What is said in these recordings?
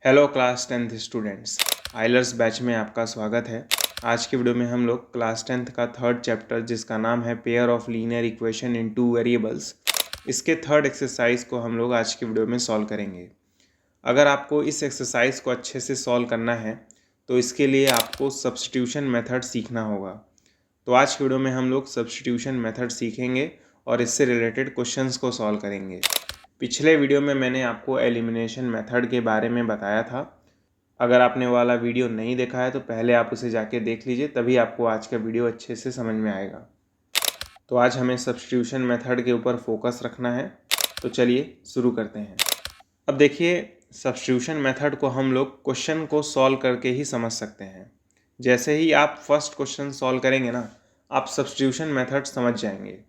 Hello class 10th students, Euler's batch में आपका स्वागत है। आज की वीडियो में हम लोग क्लास 10th का थर्ड चैप्टर जिसका नाम है pair of linear equation in two variables, इसके थर्ड एक्सरसाइज को हम लोग आज की वीडियो में सॉल्व करेंगे। अगर आपको इस एक्सरसाइज को अच्छे से सॉल्व करना है तो इसके लिए आपको सब्स्टिट्यूशन मेथड सीखना होगा। तो आज की वीडियो में हम लोग सब्स्टिट्यूशन मेथड सीखेंगे और इससे रिलेटेड क्वेश्चंस को सॉल्व करेंगे। पिछले वीडियो में मैंने आपको एलिमिनेशन मेथड के बारे में बताया था। अगर आपने वाला वीडियो नहीं देखा है तो पहले आप उसे जाके देख लीजिए, तभी आपको आज का वीडियो अच्छे से समझ में आएगा। तो आज हमें सब्स्टिट्यूशन मेथड के ऊपर फोकस रखना है, तो चलिए शुरू करते हैं। अब देखिए, सब्स्टिट्यूशन मेथड को हम लोग क्वेश्चन को सॉल्व करके ही समझ सकते हैं। जैसे ही आप फर्स्ट क्वेश्चन सॉल्व करेंगे ना, आप सब्स्टिट्यूशन मेथड समझ जाएंगे।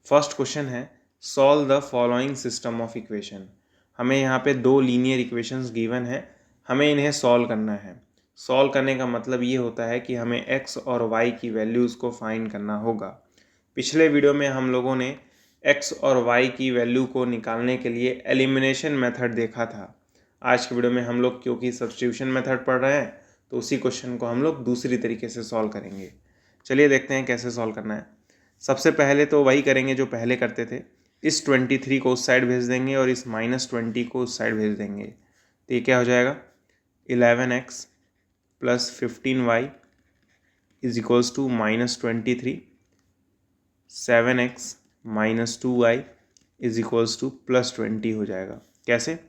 फर्स्ट क्वेश्चन है solve the following system of equation. हमें यहाँ पे दो लीनियर इक्वेशंस गिवन है, हमें इन्हें सॉल्व करना है। सॉल्व करने का मतलब ये होता है कि हमें x और y की वैल्यूज़ को फाइंड करना होगा। पिछले वीडियो में हम लोगों ने x और y की वैल्यू को निकालने के लिए एलिमिनेशन मेथड देखा था। आज की वीडियो में हम लोग क्योंकि सब्स्टिट्यूशन मेथड पढ़ रहे हैं तो उसी क्वेश्चन को हम लोग दूसरी तरीके से सॉल्व करेंगे। चलिए देखते हैं कैसे सॉल्व करना है। सबसे पहले तो वही करेंगे जो पहले करते थे। इस 23 को उस साइड भेज देंगे और इस -20 को उस साइड भेज देंगे। तो ये क्या हो जाएगा, 11x plus 15y is equals to -23, 7x minus 2y is equals to +20 हो जाएगा। कैसे?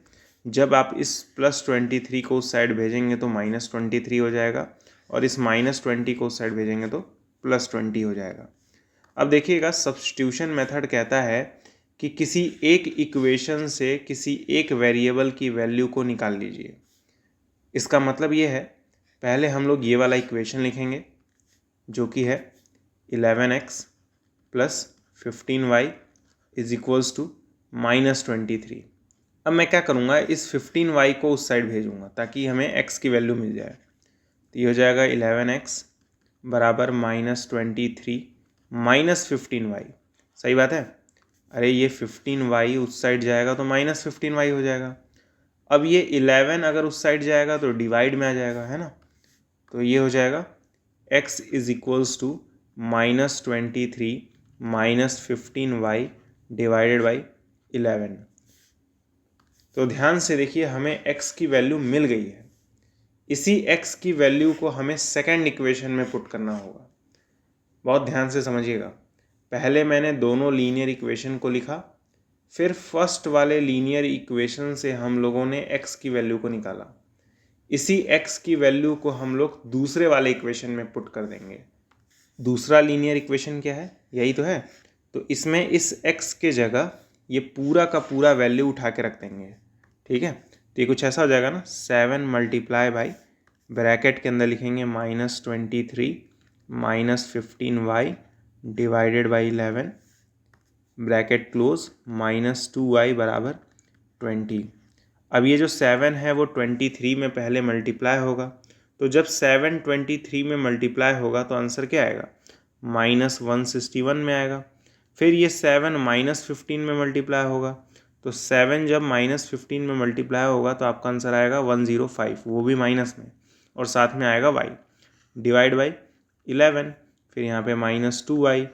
जब आप इस +23 को उस साइड भेजेंगे तो -23 हो जाएगा और इस -20 को उस साइड भेजेंगे तो +20 हो जाएगा। अब देखिएगा, सब्स्टिट्यूशन मेथड कहता है कि किसी एक इक्वेशन से किसी एक वेरिएबल की वैल्यू को निकाल लीजिए। इसका मतलब ये है, पहले हम लोग ये वाला इक्वेशन लिखेंगे जो कि है 11x plus 15y is equals to -23। अब मैं क्या करूँगा, इस 15y को उस साइड भेजूँगा ताकि हमें x की वैल्यू मिल जाए। तो ये हो जाएगा 11x बराबर -23 माइनस 15y। सही बात है। अरे ये 15y उस साइड जाएगा तो -15y हो जाएगा। अब ये 11 अगर उस साइड जाएगा तो डिवाइड में आ जाएगा, है ना। तो ये हो जाएगा x is equals to -23 minus 15y divided by 11। तो ध्यान से देखिए, हमें x की वैल्यू मिल गई है। इसी x की वैल्यू को हमें सेकंड इक्वेशन में पुट करना होगा। बहुत ध्यान से समझिएगा। पहले मैंने दोनों लीनियर इक्वेशन को लिखा, फिर फर्स्ट वाले लीनियर इक्वेशन से हम लोगों ने x की वैल्यू को निकाला। इसी x की वैल्यू को हम लोग दूसरे वाले इक्वेशन में पुट कर देंगे। दूसरा लीनियर इक्वेशन क्या है, यही तो है। तो इसमें इस x के जगह ये पूरा का पूरा वैल्यू उठा के रख देंगे। ठीक है, तो ये कुछ ऐसा हो जाएगा ना, 7 मल्टीप्लाई बाई ब्रैकेट के अंदर लिखेंगे -23 minus 15y divided by 11 bracket close -2y बराबर 20। अब ये जो 7 है वो 23 में पहले मल्टीप्लाई होगा, तो जब 7 23 में मल्टीप्लाई होगा तो आंसर क्या आएगा, -161 में आएगा। फिर ये 7 -15 में मल्टीप्लाई होगा, तो 7 जब -15 में मल्टीप्लाई होगा तो आपका आंसर आएगा 105, वो भी माइनस में, और साथ में आएगा y डिवाइड बाई 11। फिर यहाँ पे -2y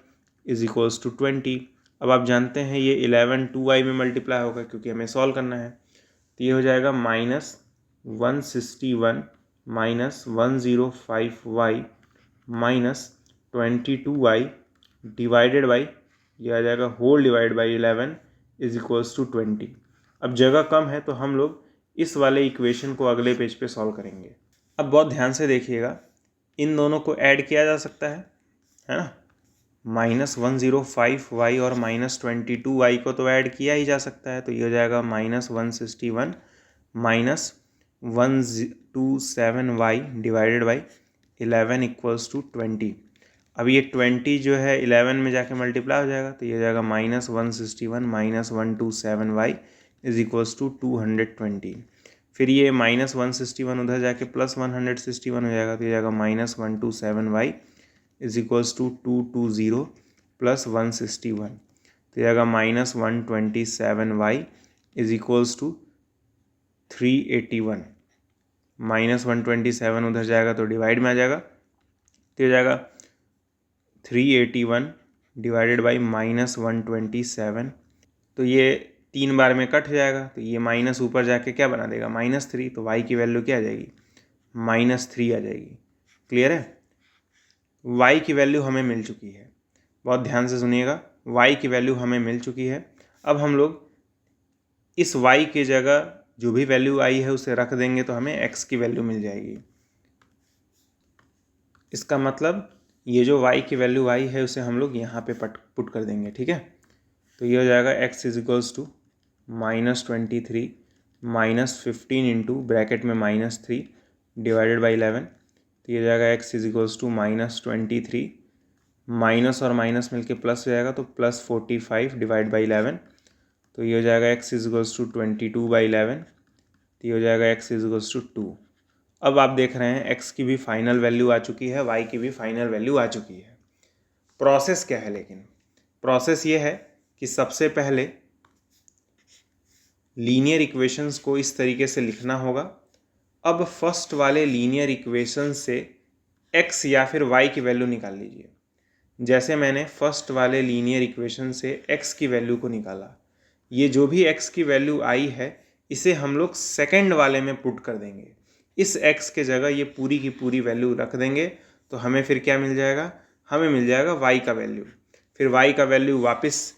इज इक्वल्स टू 20। अब आप जानते हैं ये 11 2y में मल्टीप्लाई होगा क्योंकि हमें सॉल्व करना है। तो ये हो जाएगा -161 minus 105y minus 22y divided by, ये आ जाएगा whole divide by 11 is equals to 20। अब जगह कम है तो हम लोग इस वाले इक्वेशन को अगले पेज पे सॉल्व करेंगे। अब बहुत ध्यान से देखिएगा, इन दोनों को ऐड किया जा सकता है ना। -105y और -22y को तो ऐड किया ही जा सकता है, तो ये हो जाएगा -161 minus 127y divided by 11 equals to 20। अब ये 20 जो है 11 में जाके मल्टीप्लाई हो जाएगा, तो ये हो जाएगा -161 minus 127y is equals to 220। फिर ये -161 उधर जाके +161 हो जाएगा, तो ये जाएगा -127y is equals to 220 plus 161, तो जाएगा -127y इज इक्वल्स टू 381। -127 उधर जाएगा तो डिवाइड में आ जाएगा, तो हो जाएगा 381 डिवाइडेड बाई -127। तो ये 3 बार में कट हो जाएगा, तो ये माइनस ऊपर जाके क्या बना देगा -3, तो y की वैल्यू क्या आ जाएगी -3 आ जाएगी। क्लियर है। y की वैल्यू हमें मिल चुकी है, बहुत ध्यान से सुनिएगा, y की वैल्यू हमें मिल चुकी है। अब हम लोग इस y की जगह जो भी वैल्यू आई है उसे रख देंगे तो हमें x की वैल्यू मिल जाएगी। इसका मतलब ये जो y की वैल्यू आई है उसे हम लोग यहाँ पे पुट कर देंगे, ठीक है। तो ये हो जाएगा x is equals to -23 -15 into bracket में -3 डिवाइडेड बाई 11। तो ये हो जाएगा x is equals to -23, minus और माइनस मिलके प्लस हो जाएगा तो +45 डिवाइड बाई 11। तो ये हो जाएगा x इज इक्वल्स टू 22/11। तो ये हो जाएगा x इज इक्वल्स टू 2। अब आप देख रहे हैं x की भी फाइनल वैल्यू आ चुकी है, y की भी फाइनल वैल्यू आ चुकी है। प्रोसेस क्या है, लेकिन प्रोसेस ये है कि सबसे पहले लीनियर इक्वेशंस को इस तरीके से लिखना होगा। अब फर्स्ट वाले लीनियर इक्वेशन से x या फिर y की वैल्यू निकाल लीजिए। जैसे मैंने फर्स्ट वाले लीनियर इक्वेशन से x की वैल्यू को निकाला, ये जो भी x की वैल्यू आई है इसे हम लोग सेकंड वाले में पुट कर देंगे। इस x के जगह ये पूरी की पूरी वैल्यू रख देंगे तो हमें फिर क्या मिल जाएगा, हमें मिल जाएगा y का वैल्यू। फिर y का वैल्यू वापस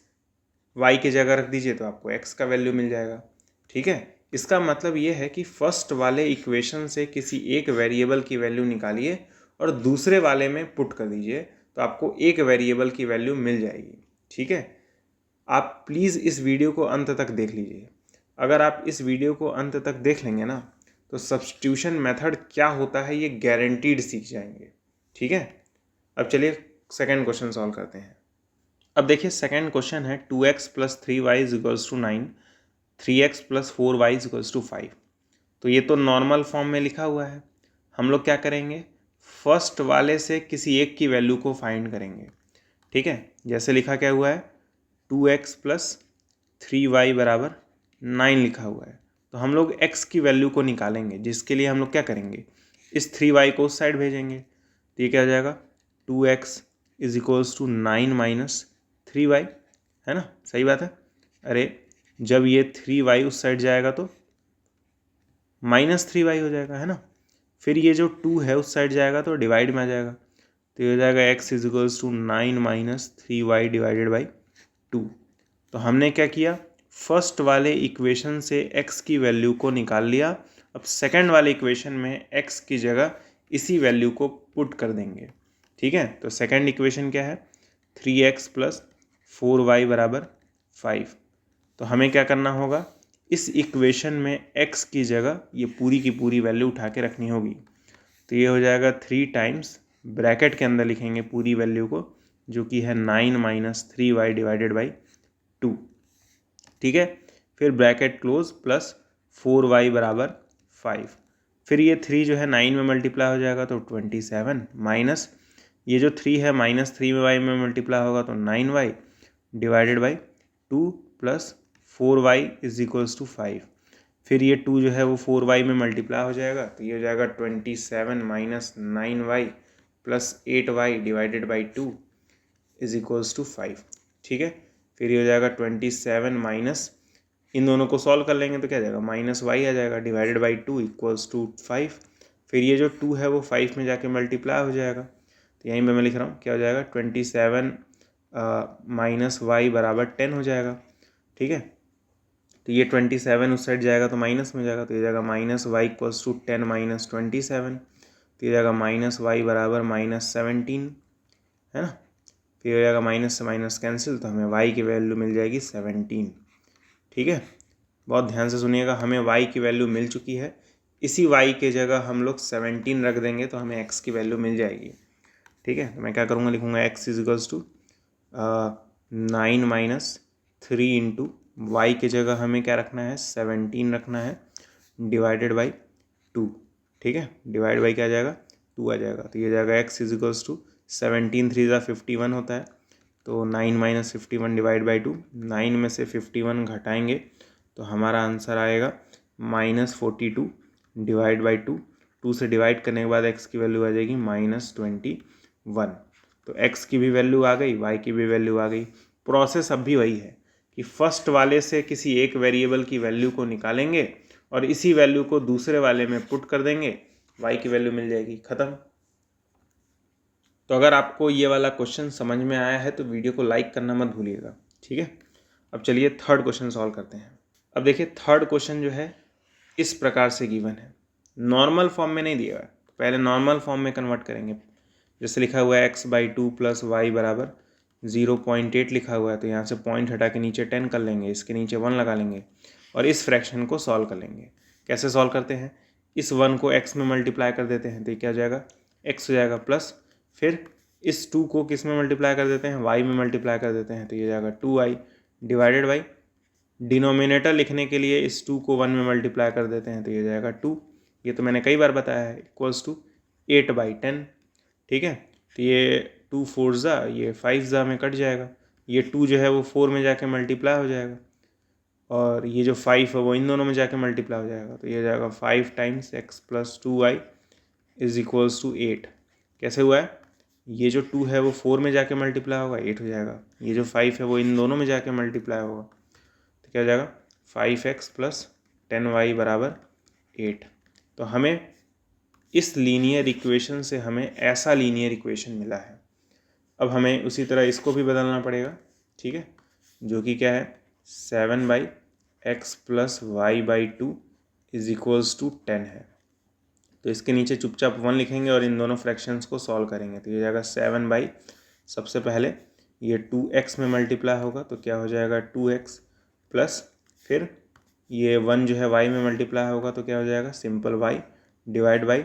y की जगह रख दीजिए तो आपको x का वैल्यू मिल जाएगा, ठीक है। इसका मतलब ये है कि फर्स्ट वाले इक्वेशन से किसी एक वेरिएबल की वैल्यू निकालिए और दूसरे वाले में पुट कर दीजिए तो आपको एक वेरिएबल की वैल्यू मिल जाएगी, ठीक है। आप प्लीज़ इस वीडियो को अंत तक देख लीजिए। अगर आप इस वीडियो को अंत तक देख लेंगे ना तो सब्स्टिट्यूशन मेथड क्या होता है ये गारंटीड सीख जाएंगे, ठीक है। अब चलिए सेकंड क्वेश्चन सॉल्व करते हैं। अब देखिए सेकंड क्वेश्चन है 2x + 3y = 9, 3x + 4y = 5। तो ये तो नॉर्मल फॉर्म में लिखा हुआ है। हम लोग क्या करेंगे, फर्स्ट वाले से किसी एक की वैल्यू को फाइंड करेंगे, ठीक है। जैसे लिखा क्या हुआ है 2x + 3y = 9 लिखा हुआ है। तो हम लोग x की वैल्यू को निकालेंगे, जिसके लिए हम लोग क्या करेंगे, इस 3y को उस साइड भेजेंगे। तो ये क्या हो जाएगा 2x = 9 - 3y, है ना, सही बात है। अरे जब ये 3y उस साइड जाएगा तो -3y हो जाएगा, है ना। फिर ये जो 2 है उस साइड जाएगा तो डिवाइड में आ जाएगा। तो ये हो जाएगा x = 9 - 3y डिवाइडेड बाई 2। तो हमने क्या किया, फर्स्ट वाले इक्वेशन से x की वैल्यू को निकाल लिया। अब सेकंड वाले इक्वेशन में x की जगह इसी वैल्यू को पुट कर देंगे, ठीक है। तो सेकंड इक्वेशन क्या है 3x + 4y = 5। तो हमें क्या करना होगा, इस इक्वेशन में x की जगह ये पूरी की पूरी वैल्यू उठा के रखनी होगी। तो ये हो जाएगा 3 टाइम्स, ब्रैकेट के अंदर लिखेंगे पूरी वैल्यू को, जो कि है 9 - 3y डिवाइडेड बाई 2, ठीक है। फिर ब्रैकेट क्लोज प्लस 4y = 5। फिर ये 3 जो है 9 में मल्टीप्लाई हो जाएगा तो 27, माइनस ये जो 3 है -3 में y में मल्टीप्लाई होगा तो 9y divided by 2 plus 4y = 5। फिर ये 2 जो है वो 4y में मल्टीप्लाई हो जाएगा तो ये हो जाएगा 27 - 9y plus 8y divided by 2 = 5, ठीक है। फिर ये हो जाएगा 27 माइनस, इन दोनों को सॉल्व कर लेंगे तो क्या जाएगा -y आ जाएगा डिवाइडेड बाई 2 = 5। फिर ये जो 2 है वो 5 में जाके मल्टीप्लाई हो जाएगा। तो यहीं पे मैं लिख रहा हूँ क्या हो जाएगा 27 - y = 10 हो जाएगा, ठीक है। तो ये 27 उस साइड जाएगा तो माइनस में जाएगा, तो ये जाएगा -y = 10 - 27। तो ये जाएगा -y = -17, है ना। फिर हो जाएगा माइनस से माइनस कैंसिल, तो हमें y की वैल्यू मिल जाएगी 17, ठीक है। बहुत ध्यान से सुनिएगा, हमें y की वैल्यू मिल चुकी है। इसी y के जगह हम लोग 17 रख देंगे तो हमें x की वैल्यू मिल जाएगी, ठीक है। तो मैं क्या करूँगा, लिखूँगा x = 9 - 3 इंटू y के जगह हमें क्या रखना है 17 रखना है डिवाइडेड बाई 2, ठीक है। डिवाइड बाई क्या आ जाएगा 2 आ जाएगा। तो ये जाएगा x = 17 3 × 51 होता है, तो 9 - 51 डिवाइड बाई 2, 9 में से 51 घटाएंगे तो हमारा आंसर आएगा -42 डिवाइड बाई 2। 2 से डिवाइड करने के बाद x की वैल्यू आ जाएगी -21। तो x की भी वैल्यू आ गई, y की भी वैल्यू आ गई। प्रोसेस अब भी वही है कि फर्स्ट वाले से किसी एक वेरिएबल की वैल्यू को निकालेंगे और इसी वैल्यू को दूसरे वाले में पुट कर देंगे, y की वैल्यू मिल जाएगी, ख़त्म। तो अगर आपको ये वाला क्वेश्चन समझ में आया है तो वीडियो को लाइक करना मत भूलिएगा, ठीक है। अब चलिए थर्ड क्वेश्चन सॉल्व करते हैं। अब देखिए थर्ड क्वेश्चन जो है इस प्रकार से गिवन है, नॉर्मल फॉर्म में नहीं दिया हुआ है, तो पहले नॉर्मल फॉर्म में कन्वर्ट करेंगे। जैसे लिखा हुआ है x/2 + y बराबर 0.8 लिखा हुआ है, तो यहाँ से पॉइंट हटा के नीचे 10 कर लेंगे, इसके नीचे 1 लगा लेंगे और इस फ्रैक्शन को सॉल्व कर लेंगे। कैसे सॉल्व करते हैं, इस 1 को x में मल्टीप्लाई कर देते हैं तो ये क्या हो जाएगा, x हो जाएगा, प्लस फिर इस 2 को किस में मल्टीप्लाई कर देते हैं, y में मल्टीप्लाई कर देते हैं तो ये जाएगा 2y डिवाइडेड बाई डिनोमिनेटर लिखने के लिए इस 2 को 1 में मल्टीप्लाई कर देते हैं तो ये जाएगा 2, ये तो मैंने कई बार बताया है, इक्वल्स टू 8/10, ठीक है। तो ये 2 4 ज़ा, ये 5 ज़ा में कट जाएगा, ये 2 जो है वो 4 में जाके मल्टीप्लाई हो जाएगा और ये जो 5 है वो इन दोनों में जाके मल्टीप्लाई हो जाएगा, तो ये जाएगा 5 times x + 2y is equals to 8। कैसे हुआ है, ये जो 2 है वो 4 में जाके मल्टीप्लाई होगा, 8 हो जाएगा, ये जो 5 है वो इन दोनों में जाके मल्टीप्लाई होगा, तो क्या हो जाएगा 5x + 10y बराबर 8। तो हमें इस लीनियर इक्वेशन से हमें ऐसा लीनियर इक्वेशन मिला है। अब हमें उसी तरह इसको भी बदलना पड़ेगा, ठीक है, जो कि क्या है 7/x + y/2 is equals to 10 है। तो इसके नीचे चुपचाप 1 लिखेंगे और इन दोनों फ्रैक्शंस को सॉल्व करेंगे, तो ये जाएगा 7 सबसे पहले ये 2x में मल्टीप्लाई होगा तो क्या हो जाएगा 2x प्लस फिर ये 1 जो है y में मल्टीप्लाई होगा तो क्या हो जाएगा simple y divide by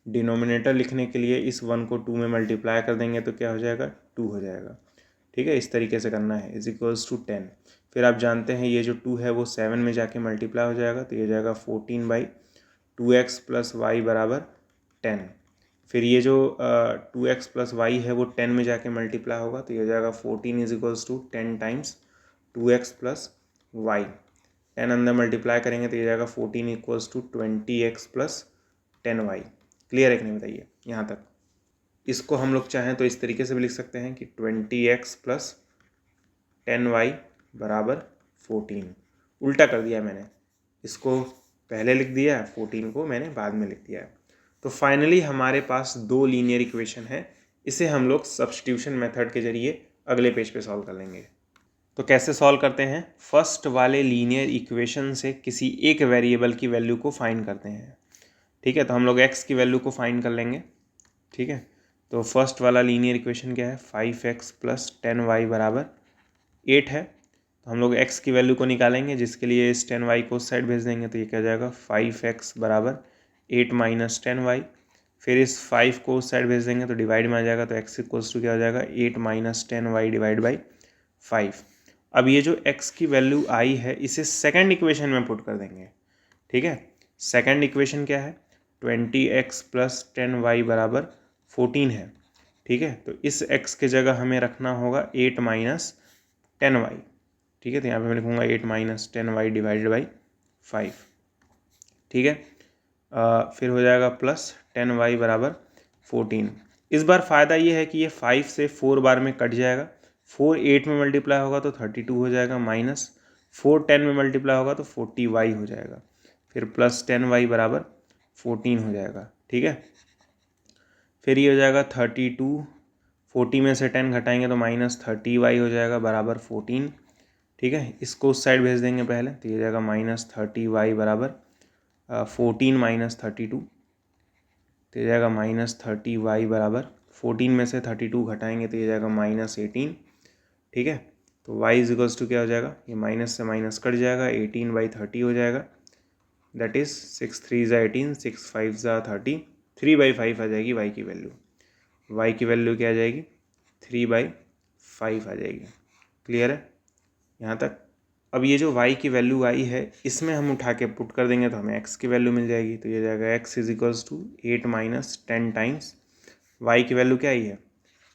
denominator लिखने के लिए इस 1 को 2 में मल्टीप्लाई कर देंगे तो क्या हो जाएगा 2 हो जाएगा, ठीक है। इस तरीके से करना है, इज इक्वल्स टू 10। फिर आप जानते हैं ये जो 2 है वो 7 में जाके मल्टीप्लाई हो जाएगा तो ये जाएगा 14/2x + y बराबर 10। फिर ये जो 2x + y है वो 10 में जाके मल्टीप्लाई होगा तो ये जाएगा 14 is equals to 10 times 2x + y। 10 अंदर मल्टीप्लाई करेंगे तो ये जाएगा 14 equals to 20x + 10y। Clear है कि नहीं बताइए यहाँ तक। इसको हम लोग चाहें तो इस तरीके से भी लिख सकते हैं कि 20x + 10y बराबर 14। उल्टा कर दिया मैंने, इसको पहले लिख दिया, 14 को मैंने बाद में लिख दिया है। तो फाइनली हमारे पास 2 लीनियर इक्वेशन है, इसे हम लोग सब्स्टिट्यूशन मेथड के जरिए अगले पेज पे सॉल्व कर लेंगे। तो कैसे सॉल्व करते हैं, फर्स्ट वाले लीनियर इक्वेशन से किसी एक वेरिएबल की वैल्यू को फाइंड करते हैं, ठीक है। तो हम लोग x की वैल्यू को फाइंड कर लेंगे, ठीक है। तो फर्स्ट वाला लीनियर इक्वेशन क्या है 5x + 10y बराबर 8 है। तो हम लोग x की वैल्यू को निकालेंगे जिसके लिए इस 10y को उस साइड भेज देंगे तो ये क्या हो जाएगा 5x बराबर 8 - 10y। फिर इस 5 को उस साइड भेज देंगे तो डिवाइड में आ जाएगा, तो x इक्वल्स टू क्या हो जाएगा 8 - 10y डिवाइड बाई 5। अब ये जो x की वैल्यू आई है इसे सेकंड इक्वेशन में पुट कर देंगे, ठीक है। सेकंड इक्वेशन क्या है 20x + 10y बराबर 14 है, ठीक है। तो इस x के जगह हमें रखना होगा 8 - 10y, ठीक है। तो यहाँ पे मैं लिखूँगा 8 - 10y डिवाइडेड बाई 5, ठीक है। फिर हो जाएगा प्लस 10y बराबर 14। इस बार फ़ायदा ये है कि ये 5 से 4 बार में कट जाएगा, 4 8 में मल्टीप्लाई होगा तो 32 हो जाएगा, माइनस 4 10 में मल्टीप्लाई होगा तो 40y हो जाएगा, फिर प्लस 10y बराबर 14 हो जाएगा, ठीक है। फिर ये हो जाएगा 32, 40 में से 10 घटाएंगे तो -30y हो जाएगा बराबर 14, ठीक है। इसको उस साइड भेज देंगे पहले तो ये जाएगा -30y बराबर 14 - 32, तो ये जाएगा -30y बराबर 14 में से 32 घटाएंगे तो ये जाएगा -18, ठीक है। तो y इज इक्वल्स टू क्या हो जाएगा, ये माइनस से माइनस कट जाएगा, 18/30 हो जाएगा, दैट इज़ 6 3 ज़ा 18, 6 5 ज़ा 30, 3/5 आ जाएगी y की वैल्यू। y की वैल्यू क्या आ जाएगी 3/5 आ जाएगी। क्लियर है यहाँ तक। अब ये जो y की वैल्यू आई है इसमें हम उठा के पुट कर देंगे तो हमें x की वैल्यू मिल जाएगी, तो ये जाएगा x is equals to 8 - 10 times y की वैल्यू क्या आई है,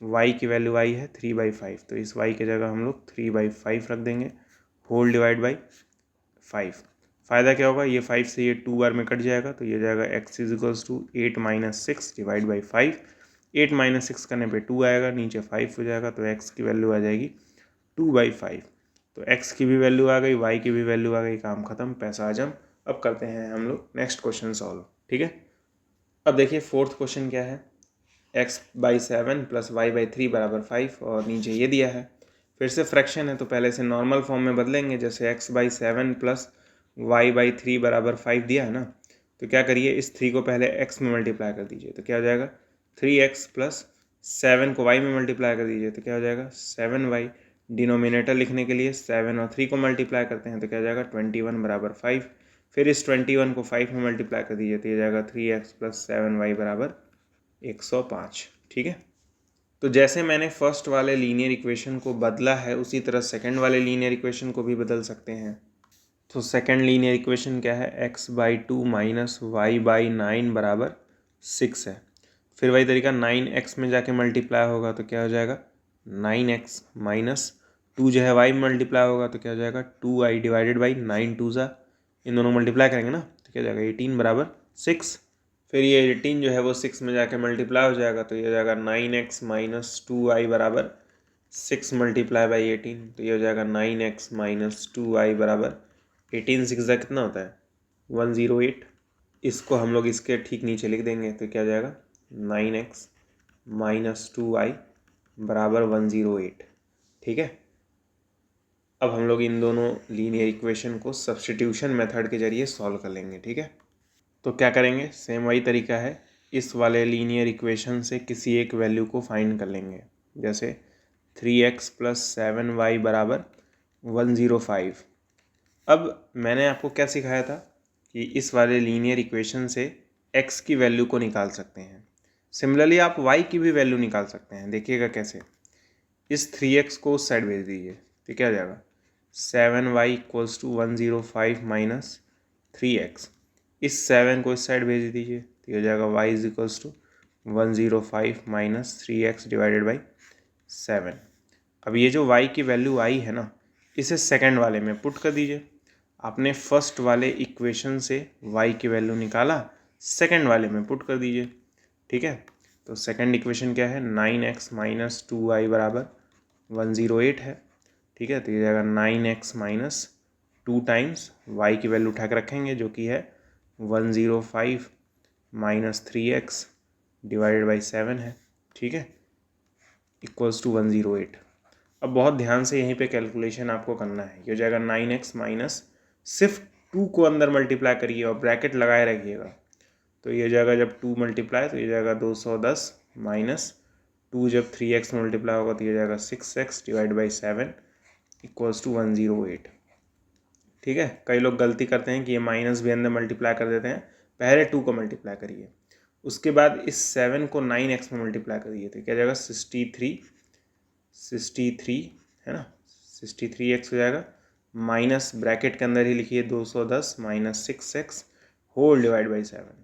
y की वैल्यू आई है 3/5, तो इस y की जगह हम लोग 3/5 रख देंगे, होल डिवाइड बाई 5। फ़ायदा क्या होगा, ये 5 से ये 2 बार में कट जाएगा, तो ये जाएगा x is equals to 8 minus 6 divide by 5। 8 minus 6 करने पे 2 आएगा, नीचे 5 हो जाएगा, तो x की वैल्यू आ जाएगी 2/5। तो x की भी वैल्यू आ गई, y की भी वैल्यू आ गई, काम खत्म, पैसा हजम। अब करते हैं हम लोग नेक्स्ट क्वेश्चन सॉल्व। ठीक है, अब देखिए फोर्थ क्वेश्चन क्या है, x/7 प्लस y/3 बराबर 5, और नीचे ये दिया है। फिर से फ्रैक्शन है तो पहले से नॉर्मल फॉर्म में बदलेंगे। जैसे x/7 प्लस y/3 बराबर 5 दिया है ना, तो क्या करिए, इस 3 को पहले x में मल्टीप्लाई कर दीजिए, तो क्या हो जाएगा 3x प्लस 7 को y में मल्टीप्लाई कर दीजिए, तो क्या हो जाएगा 7y। डिनोमिनेटर लिखने के लिए 7 और 3 को मल्टीप्लाई करते हैं, तो क्या हो जाएगा 21 बराबर 5। फिर इस 21 को 5 में मल्टीप्लाई कर दीजिए, तो ये जाएगा 3x प्लस 7y बराबर 105। ठीक है, तो जैसे मैंने फर्स्ट वाले लीनियर इक्वेशन को बदला है, उसी तरह सेकंड वाले लीनियर इक्वेशन को भी बदल सकते हैं। तो सेकंड लीनियर इक्वेशन क्या है, x/2 माइनस y/9 बराबर 6 है। फिर वही तरीका 9x में जाके मल्टीप्लाई होगा, तो क्या हो जाएगा 9x माइनस 2 जो है y में मल्टीप्लाई होगा, तो क्या हो जाएगा 2y डिवाइडेड बाई 9 2 ज़ा, इन दोनों मल्टीप्लाई करेंगे ना, तो क्या हो जाएगा 18 बराबर 6। फिर ये 18 जो है वो 6 में जाके मल्टीप्लाई हो जाएगा, तो ये हो जाएगा 9x माइनस 2y बराबर 6 मल्टीप्लाई बाई 18, तो ये हो जाएगा 9x माइनस 2y बराबर 18 6 कितना होता है 108। इसको हम लोग इसके ठीक नीचे लिख देंगे, तो क्या हो जाएगा 9x माइनस 2y बराबर 108। ठीक है, अब हम लोग इन दोनों लीनियर इक्वेशन को सब्स्टिट्यूशन मेथड के जरिए सॉल्व कर लेंगे। ठीक है, तो क्या करेंगे, सेम वही तरीका है, इस वाले लीनियर इक्वेशन से किसी एक वैल्यू को फाइंड कर लेंगे। जैसे 3x प्लस 7y बराबर 105। अब मैंने आपको क्या सिखाया था कि इस वाले लीनियर इक्वेशन से x की वैल्यू को निकाल सकते हैं। सिमिलरली आप y की भी वैल्यू निकाल सकते हैं। देखिएगा कैसे, इस 3x को उस साइड भेज दीजिए, तो क्या हो जाएगा 7y equals to 105 minus 3x। इस 7 को इस साइड भेज दीजिए, तो ये हो जाएगा y is equals to 105 minus 3x divided by 7। अब ये जो y की वैल्यू आई है ना, इसे सेकंड वाले में पुट कर दीजिए। आपने फर्स्ट वाले इक्वेशन से y की वैल्यू निकाला, सेकंड वाले में पुट कर दीजिए। ठीक है, तो सेकंड इक्वेशन क्या है, 9x माइनस 2y बराबर 108 है। ठीक है, तो ये जाएगा 9x माइनस 2 टाइम्स y की वैल्यू उठा के रखेंगे, जो कि है 105 माइनस 3x डिवाइडेड बाई 7 है। ठीक है, इक्वल्स टू 108। अब बहुत ध्यान से यहीं पे कैलकुलेशन आपको करना है। ये हो जाएगा 9x माइनस, सिर्फ 2 को अंदर मल्टीप्लाई करिए और ब्रैकेट लगाए रखिएगा, तो ये जाएगा जब 2 मल्टीप्लाई, तो ये जाएगा 210 माइनस 2 जब 3x मल्टीप्लाई होगा, तो ये जाएगा 6x divide by 7 equals to 108। ठीक है, कई लोग गलती करते हैं कि ये माइनस भी अंदर मल्टीप्लाई कर देते हैं। पहले 2 को मल्टीप्लाई करिए, उसके बाद इस 7 को 9x में मल्टीप्लाई करिए, तो क्या जाएगा 63 है ना, 63x हो जाएगा, माइनस ब्रैकेट के अंदर ही लिखिए 210 minus 6x whole divide by 7।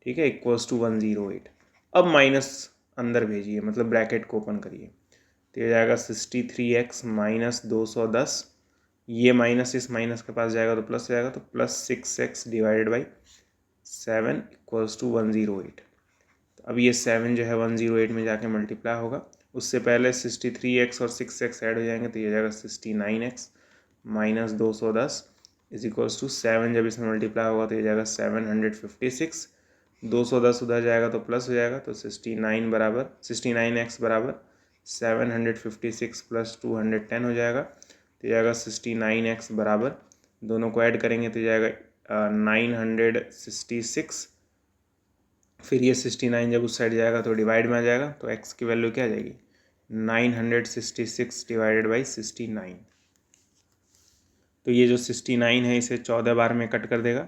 ठीक है, इक्वल्स टू 108। अब माइनस अंदर भेजिए, मतलब ब्रैकेट को ओपन करिए, तो ये जाएगा 63x माइनस 210, ये माइनस इस माइनस के पास जाएगा तो प्लस हो जाएगा, तो plus 6x divided by 7 equals to 108। तो अब ये 7 जो है 108 में जाके मल्टीप्लाई होगा, उससे पहले 63x और 6x ऐड हो जाएंगे, तो ये जाएगा 69x minus 210 is equals to 7, जब इसमें मल्टीप्लाई होगा तो ये जाएगा 756। 210 उधर जाएगा तो प्लस हो जाएगा, तो 69x बराबर 756 प्लस 210 हो जाएगा, तो जाएगा 69x बराबर, दोनों को ऐड करेंगे तो जाएगा 966। फिर ये 69 जब उस साइड जाएगा तो डिवाइड में आ जाएगा, तो x की वैल्यू क्या आ जाएगी 966 डिवाइडेड बाई 69। तो ये जो 69 है इसे 14 बार में कट कर देगा,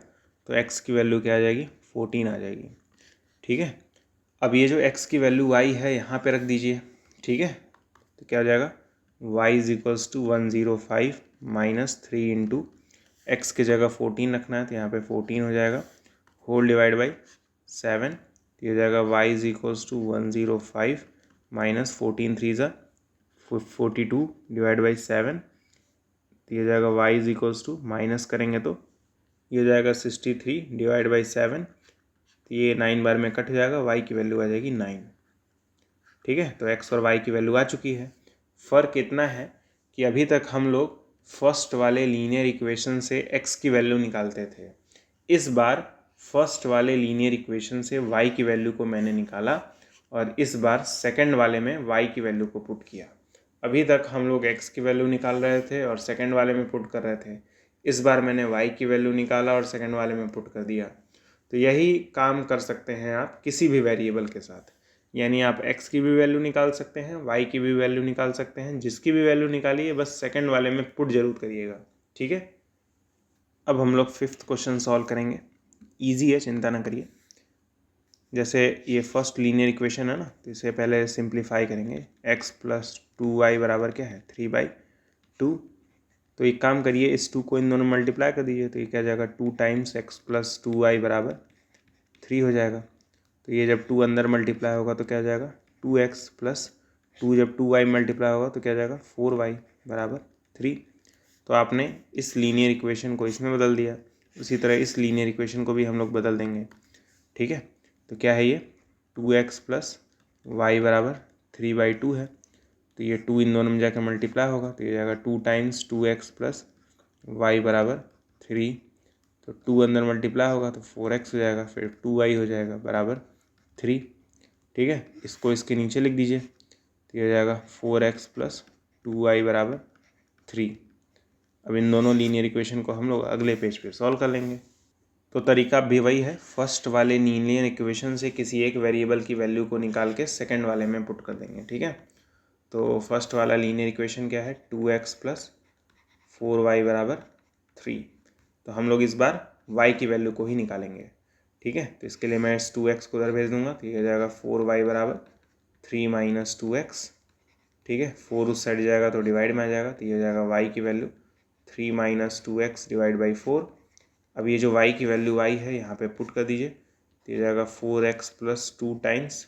तो x की वैल्यू क्या आ जाएगी 14 आ जाएगी। ठीक है, अब ये जो x की वैल्यू y है यहाँ पे रख दीजिए। ठीक है, तो क्या हो जाएगा y is equals to 105 minus 3 into x की जगह 14 रखना है, तो यहाँ पे 14 हो जाएगा होल डिवाइड बाई 7। तो ये जाएगा y is equals to 105 minus 14 3 ज़ा 42 डिवाइड बाई 7। तो ये जाएगा y is equals to, minus करेंगे तो ये हो जाएगा 63 डिवाइड बाई 7, तो ये 9 बार में कट जाएगा, वाई की वैल्यू आ जाएगी 9। ठीक है, तो एक्स और वाई की वैल्यू आ चुकी है। फ़र्क इतना है कि अभी तक हम लोग फर्स्ट वाले लीनियर इक्वेशन से एक्स की वैल्यू निकालते थे, इस बार फर्स्ट वाले लीनियर इक्वेशन से वाई की वैल्यू को मैंने निकाला और इस बार सेकंड वाले में वाई की वैल्यू को पुट किया। अभी तक हम लोग एक्स की वैल्यू निकाल रहे थे और सेकंड वाले में पुट कर रहे थे, इस बार मैंने वाई की वैल्यू निकाला और सेकंड वाले में पुट कर दिया। तो यही काम कर सकते हैं आप किसी भी वेरिएबल के साथ, यानी आप x की भी वैल्यू निकाल सकते हैं, y की भी वैल्यू निकाल सकते हैं, जिसकी भी वैल्यू निकालिए बस सेकंड वाले में पुट जरूर करिएगा। ठीक है, अब हम लोग 5th क्वेश्चन सॉल्व करेंगे। इजी है, चिंता ना करिए। जैसे ये फर्स्ट लीनियर इक्वेशन है ना, तो इसे पहले सिंप्लीफाई करेंगे। x प्लस 2y बराबर क्या है 3/2। तो एक काम करिए, इस 2 को इन दोनों मल्टीप्लाई कर दीजिए, तो ये क्या जाएगा 2 टाइम्स x प्लस 2y बराबर 3 हो जाएगा। तो ये जब 2 अंदर मल्टीप्लाई होगा तो क्या हो जाएगा 2x प्लस 2, जब 2y मल्टीप्लाई होगा तो क्या जाएगा 4y बराबर 3। तो आपने इस लीनियर इक्वेशन को इसमें बदल दिया, उसी तरह इस लीनियर इक्वेशन को भी हम लोग बदल देंगे। ठीक है, तो क्या है ये 2x प्लस वाई बराबर 3/2 है। तो ये 2 इन दोनों में जाकर मल्टीप्लाई होगा, तो ये जाएगा 2 टाइम्स 2x प्लस वाई बराबर 3। तो 2 अंदर मल्टीप्लाई होगा तो 4x हो जाएगा, फिर 2y हो जाएगा बराबर 3। ठीक है, इसको इसके नीचे लिख दीजिए, तो ये हो जाएगा 4x प्लस 2y बराबर 3। अब इन दोनों लीनियर इक्वेशन को हम लोग अगले पेज पे सॉल्व कर लेंगे। तो तरीका भी वही है, फर्स्ट वाले लीनियर इक्वेशन से किसी एक वेरिएबल की वैल्यू को निकाल के सेकंड वाले में पुट कर देंगे। ठीक है, तो फर्स्ट वाला लीनियर इक्वेशन क्या है 2x प्लस 4y बराबर 3। तो हम लोग इस बार y की वैल्यू को ही निकालेंगे। ठीक है, तो इसके लिए मैं इस 2x को उधर भेज दूंगा, तो ये हो जाएगा 4y बराबर 3 माइनस 2x। ठीक है, 4 उस साइड जाएगा तो डिवाइड में आ जाएगा, तो ये हो जाएगा y की value 3 minus 2x divide by 4। अब ये जो y की वैल्यू आई है यहाँ पे पुट कर दीजिए, तो ये जाएगा 4x प्लस 2 टाइम्स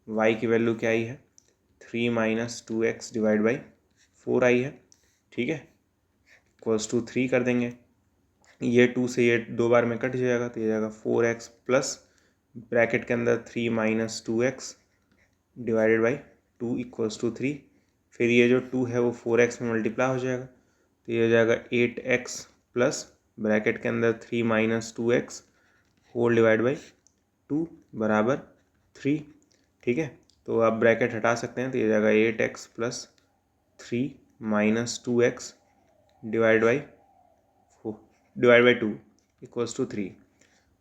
y की वैल्यू क्या आई है 3 माइनस 2x डिवाइड बाई 4 आई है। ठीक है, इक्वल्स टू 3 कर देंगे। ये 2 से ये 2 बार में कट जाएगा, तो ये जाएगा 4x प्लस ब्रैकेट के अंदर 3 minus 2x divided by 2 equals to 3। फिर ये जो 2 है वो 4x में मल्टीप्लाई हो जाएगा, तो ये हो जाएगा 8x प्लस ब्रैकेट के अंदर 3 minus 2x whole divide by 2 बराबर 3। ठीक है, तो आप ब्रैकेट हटा सकते हैं, तो ये जाएगा 8x plus 3 minus 2x divide by 2 equals to 3।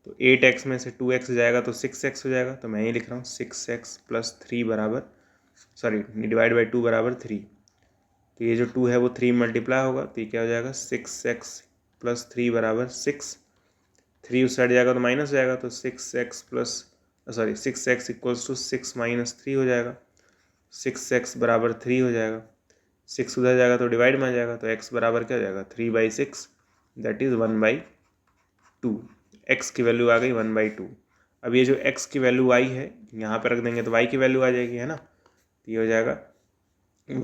तो 8x में से 2x जाएगा तो 6x हो जाएगा, तो मैं ये लिख रहा हूँ 6x प्लस 3 बराबर डिवाइड बाई 2 बराबर 3। तो ये जो 2 है वो 3 मल्टीप्लाई होगा, तो ये क्या हो जाएगा 6x प्लस 3 बराबर 6। 3 उस साइड जाएगा तो माइनस हो जाएगा, तो 6x इक्वल्स टू 6 माइनस 3 हो जाएगा। 6x बराबर 3 हो जाएगा, 6 उधर जाएगा तो डिवाइड में आ जाएगा, तो x बराबर क्या हो जाएगा 3/6, दैट इज़ 1/2। x की वैल्यू आ गई 1/2। अब ये जो x की वैल्यू आई है यहाँ पर रख देंगे तो y की वैल्यू आ जाएगी, है ना। तो ये हो जाएगा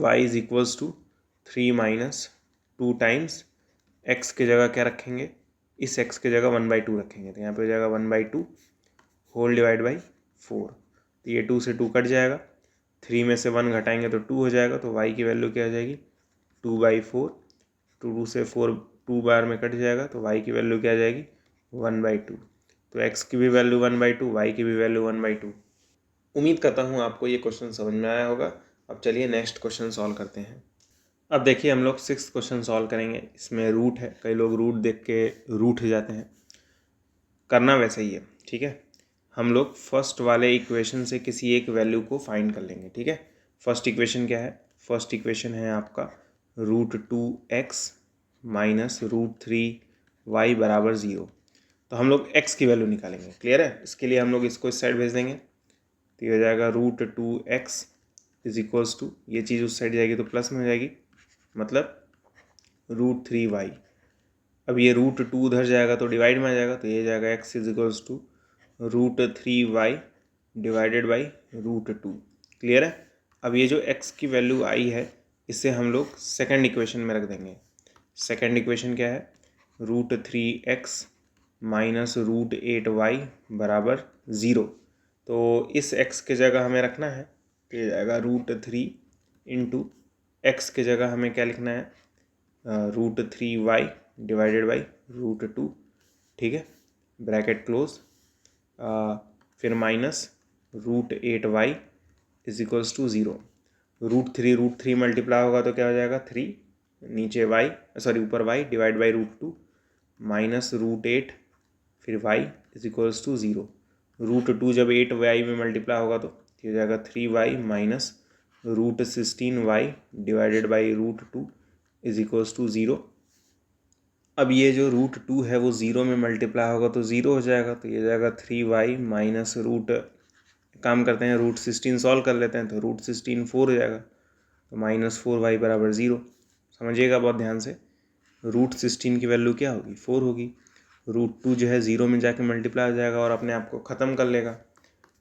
y is equals to 3 minus 2 times x की जगह क्या रखेंगे, इस x की जगह 1/2 रखेंगे, तो यहाँ पे हो जाएगा 1/2 होल डिवाइड बाई 4। तो ये 2 से 2 कट जाएगा, 3 में से 1 घटाएंगे तो 2 हो जाएगा, तो y की वैल्यू क्या हो जाएगी 2/4। 2 से 4 2 बार में कट जाएगा, तो y की वैल्यू क्या आ जाएगी 1/2। तो x की भी वैल्यू 1/2, y की भी वैल्यू 1/2। उम्मीद करता हूँ आपको ये क्वेश्चन समझ में आया होगा। अब चलिए नेक्स्ट क्वेश्चन सॉल्व करते हैं। अब देखिए हम लोग 6th क्वेश्चन सॉल्व करेंगे। इसमें रूट है, कई लोग रूट देख के रूठ जाते हैं, करना वैसा ही है। ठीक है, हम लोग फर्स्ट वाले इक्वेशन से किसी एक वैल्यू को फाइंड कर लेंगे। ठीक है, फर्स्ट इक्वेशन क्या है, फर्स्ट इक्वेशन है आपका √2x माइनस √3y बराबर 0। तो हम लोग x की वैल्यू निकालेंगे। क्लियर है, इसके लिए हम लोग इसको इस साइड भेज देंगे, तो ये हो जाएगा √2x इज इक्वल्स टू, ये चीज़ उस साइड जाएगी तो प्लस में हो जाएगी, मतलब √3y। अब ये √2 उधर जाएगा तो डिवाइड में आ जाएगा, तो ये जाएगा x is equals to √3y divided by √2। Clear है। अब ये जो x की वैल्यू आई है इसे हम लोग सेकंड इक्वेशन में रख देंगे। सेकंड इक्वेशन क्या है √3x माइनस रूट 8y बराबर 0। तो इस x के जगह हमें रखना है, तो ये जाएगा रूट 3 इंटू एक्स के जगह हमें क्या लिखना है, root 3y divided by root 2, ठीक है, ब्रैकेट क्लोज, फिर minus root 8y is equals to 0। Root three multiply होगा तो क्या हो जाएगा 3, नीचे y सॉरी ऊपर y divide by root 2 minus root 8 फिर y is equals to 0। Root 2 जब 8y में मल्टीप्लाई होगा तो हो जाएगा 3y minus root 16y divided by root 2 is equals to 0। अब ये जो रूट 2 है वो 0 में मल्टीप्लाई होगा तो 0 हो जाएगा, तो ये जाएगा 3y माइनस रूट, काम करते हैं रूट 16 सॉल्व कर लेते हैं, तो रूट 16 4 हो जाएगा, तो माइनस 4y बराबर 0। समझिएगा बहुत ध्यान से, रूट 16 की वैल्यू क्या होगी 4 होगी। रूट 2 जो है 0 में जाके मल्टीप्लाई हो जाएगा और अपने आप को ख़त्म कर लेगा,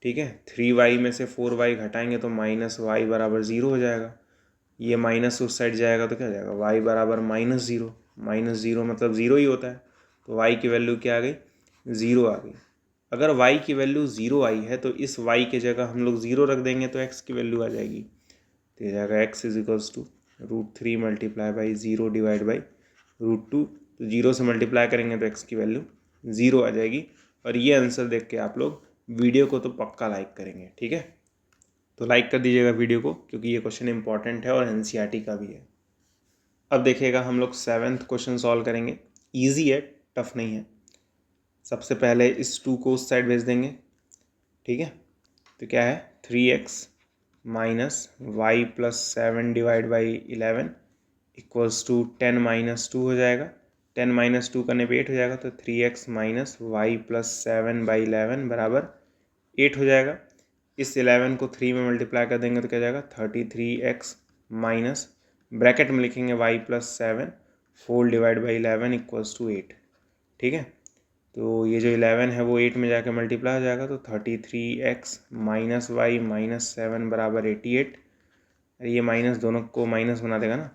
ठीक है। 3y में से 4y घटाएंगे तो माइनस वाई बराबर 0 हो जाएगा। ये माइनस उस साइड जाएगा तो क्या हो जाएगा y बराबर -0। -0 मतलब 0 ही होता है, तो y की वैल्यू क्या आ गई 0 आ गई। अगर y की वैल्यू 0 आई है तो इस y के जगह हम लोग 0 रख देंगे तो x की वैल्यू आ जाएगी, तो ये जाएगा x is equals to root 3 multiply by 0 divide by root 2, तो 0 से मल्टीप्लाई करेंगे तो x की वैल्यू 0 आ जाएगी। और ये आंसर देख के आप लोग वीडियो को तो पक्का लाइक करेंगे, ठीक है। तो लाइक कर दीजिएगा वीडियो को, क्योंकि ये क्वेश्चन इंपॉर्टेंट है और एनसीईआरटी का भी है। अब देखिएगा हम लोग 7th क्वेश्चन सॉल्व करेंगे। इजी है, टफ नहीं है। सबसे पहले इस 2 को उस साइड भेज देंगे, ठीक है। तो क्या है 3x minus y plus 7 divide by 11 equals to 10 minus 2 हो जाएगा। 10 माइनस 2 करने पे 8 हो जाएगा, तो 3x minus y plus 7 by 11 बराबर 8 हो जाएगा। इस 11 को 3 में मल्टीप्लाई कर देंगे तो क्या जाएगा 33x माइनस, ब्रैकेट में लिखेंगे y plus 7 whole divide by 11 equals to 8, ठीक है। तो ये जो 11 है वो 8 में जाके मल्टीप्लाई हो जाएगा, तो 33x माइनस वाई माइनस 7 बराबर 88। ये माइनस दोनों को माइनस बना देगा ना,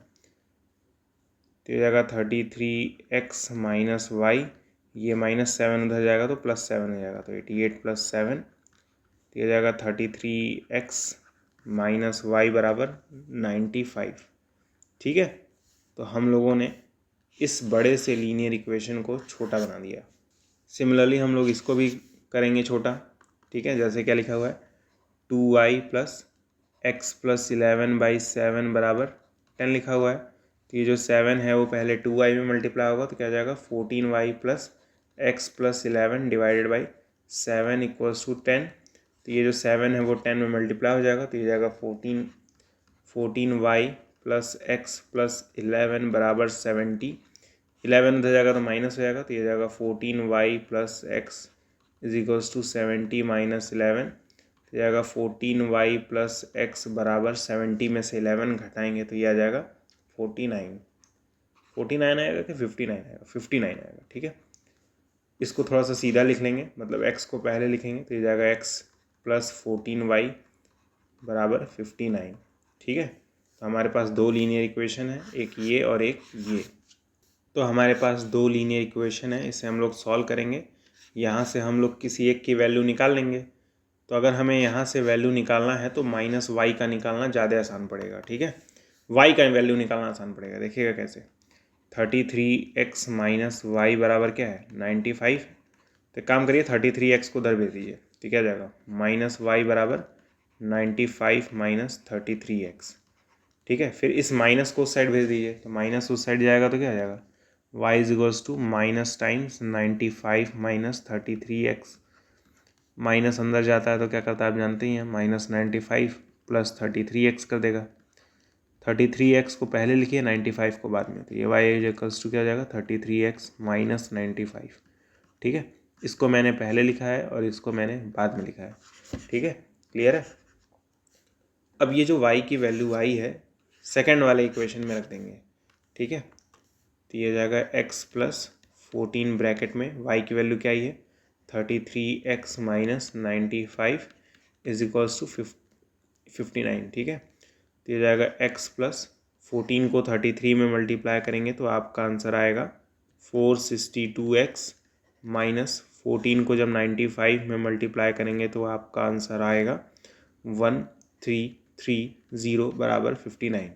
तो ये जाएगा 33x माइनस वाई, ये माइनस 7 उधर जाएगा तो प्लस 7 हो जाएगा, तो 88 प्लस 7, तो ये जाएगा 33x माइनस वाई बराबर 95, ठीक है। तो हम लोगों ने इस बड़े से लीनियर इक्वेशन को छोटा बना दिया। सिमिलरली हम लोग इसको भी करेंगे छोटा, ठीक है। जैसे क्या लिखा हुआ है 2y plus x plus 11 by 7 बराबर 10 लिखा हुआ है। तो ये जो 7 है वो पहले 2y में मल्टीप्लाई होगा तो क्या जाएगा 14y plus x plus 11 divided by 7 equals to 10। तो ये जो 7 है वो 10 में मल्टीप्लाई हो जाएगा, तो ये जाएगा 14y प्लस एक्स प्लस 11 बराबर 70। 11 उधर जाएगा तो माइनस हो जाएगा, तो ये जाएगा 14y plus x is equals to 70 minus 11, तो जाएगा 14y प्लस एक्स बराबर 70 में से 11 घटाएंगे तो ये आ जाएगा 49 आएगा कि 59 आएगा, 59 आएगा, ठीक है। इसको थोड़ा सा सीधा लिख लेंगे, मतलब x को पहले लिखेंगे तो ये जाएगा x प्लस 14y बराबर 59, ठीक है। तो हमारे पास दो लीनियर इक्वेशन है, एक ये और एक ये। तो हमारे पास दो लीनियर इक्वेशन है, इसे हम लोग सॉल्व करेंगे। यहाँ से हम लोग किसी एक की वैल्यू निकाल लेंगे। तो अगर हमें यहाँ से वैल्यू निकालना है तो माइनस वाई का निकालना ज़्यादा आसान पड़ेगा, ठीक है। वाई का वैल्यू निकालना आसान पड़ेगा, देखिएगा कैसे। 33x माइनस वाई बराबर क्या है 95। तो काम करिए 33x को उधर भेज दीजिए, तो क्या जाएगा माइनस वाई बराबर 95 माइनस 33x, ठीक है। फिर इस माइनस को उस साइड भेज दीजिए, तो माइनस उस साइड जाएगा तो क्या आ जाएगा y is equals to minus times 95 minus 33x। Minus अंदर जाता है तो क्या करता है आप जानते ही हैं, माइनस 95 प्लस 33x कर देगा। 33x को पहले लिखिए 95 को बाद में, तो ये y इज इक्वल्स टू क्या हो जाएगा 33x माइनस 95, ठीक है। इसको मैंने पहले लिखा है और इसको मैंने बाद में लिखा है, ठीक है, क्लियर है। अब ये जो y की वैल्यू आई है सेकेंड वाले इक्वेशन में रख देंगे, ठीक है। तो ये जाएगा x प्लस 14 ब्रैकेट में y की वैल्यू क्या आई है 33x minus 95 is equals to 59, ठीक है। तो ये जाएगा x प्लस 14 को 33 में मल्टीप्लाई करेंगे तो आपका आंसर आएगा 462x -14 को जब 95 में मल्टीप्लाई करेंगे तो आपका आंसर आएगा 1330 बराबर 59।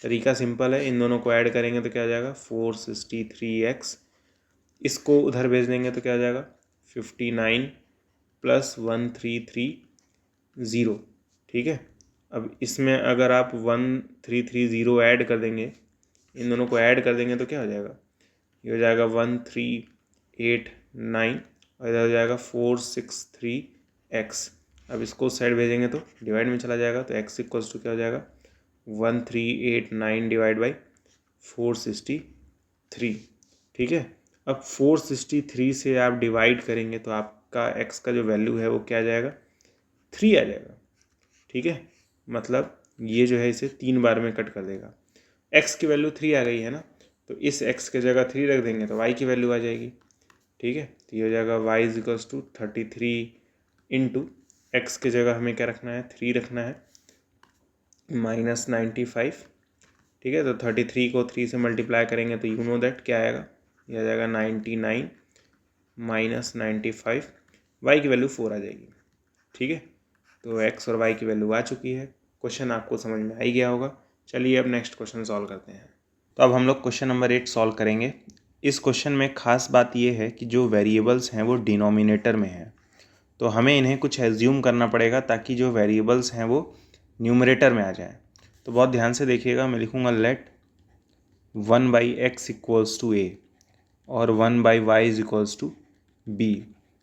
तरीका सिंपल है, इन दोनों को ऐड करेंगे तो क्या आ जाएगा 463x, इसको उधर भेज देंगे तो क्या आ जाएगा 59 + 1330। ठीक है, अब इसमें अगर आप 1330 ऐड कर देंगे, इन दोनों को ऐड कर देंगे तो क्या हो जाएगा, ये हो जाएगा 1389 और इधर हो जाएगा 463x। अब इसको साइड भेजेंगे तो डिवाइड में चला जाएगा, तो x इक्वल्स टू क्या हो जाएगा 1389 डिवाइड बाई 463। ठीक है, अब 463 से आप डिवाइड करेंगे तो आपका x का जो वैल्यू है वो क्या आ जाएगा 3 आ जाएगा। ठीक है, मतलब ये जो है इसे 3 बार में कट कर देगा। x की वैल्यू 3 आ गई है ना, तो इस x के जगह 3 रख देंगे तो y की वैल्यू आ जाएगी। ठीक है, तो ये हो जाएगा y equals to 33 into x के जगह हमें क्या रखना है 3 रखना है -95। ठीक है, तो 33 को 3 से मल्टीप्लाई करेंगे तो यू नो दैट क्या आएगा, ये आ जाएगा 99 - 95, y की वैल्यू 4 आ जाएगी। ठीक है, तो x और y की वैल्यू आ चुकी है। क्वेश्चन आपको समझ में आ ही गया होगा। चलिए अब नेक्स्ट क्वेश्चन सॉल्व करते हैं। तो अब हम लोग क्वेश्चन नंबर 8 सॉल्व करेंगे। इस क्वेश्चन में खास बात ये है कि जो वेरिएबल्स हैं वो डिनोमिनेटर में हैं, तो हमें इन्हें कुछ एज्यूम करना पड़ेगा ताकि जो वेरिएबल्स हैं वो न्यूमरेटर में आ जाएं। तो बहुत ध्यान से देखिएगा, मैं लिखूँगा late 1/x equals to a और 1/y is equals to b।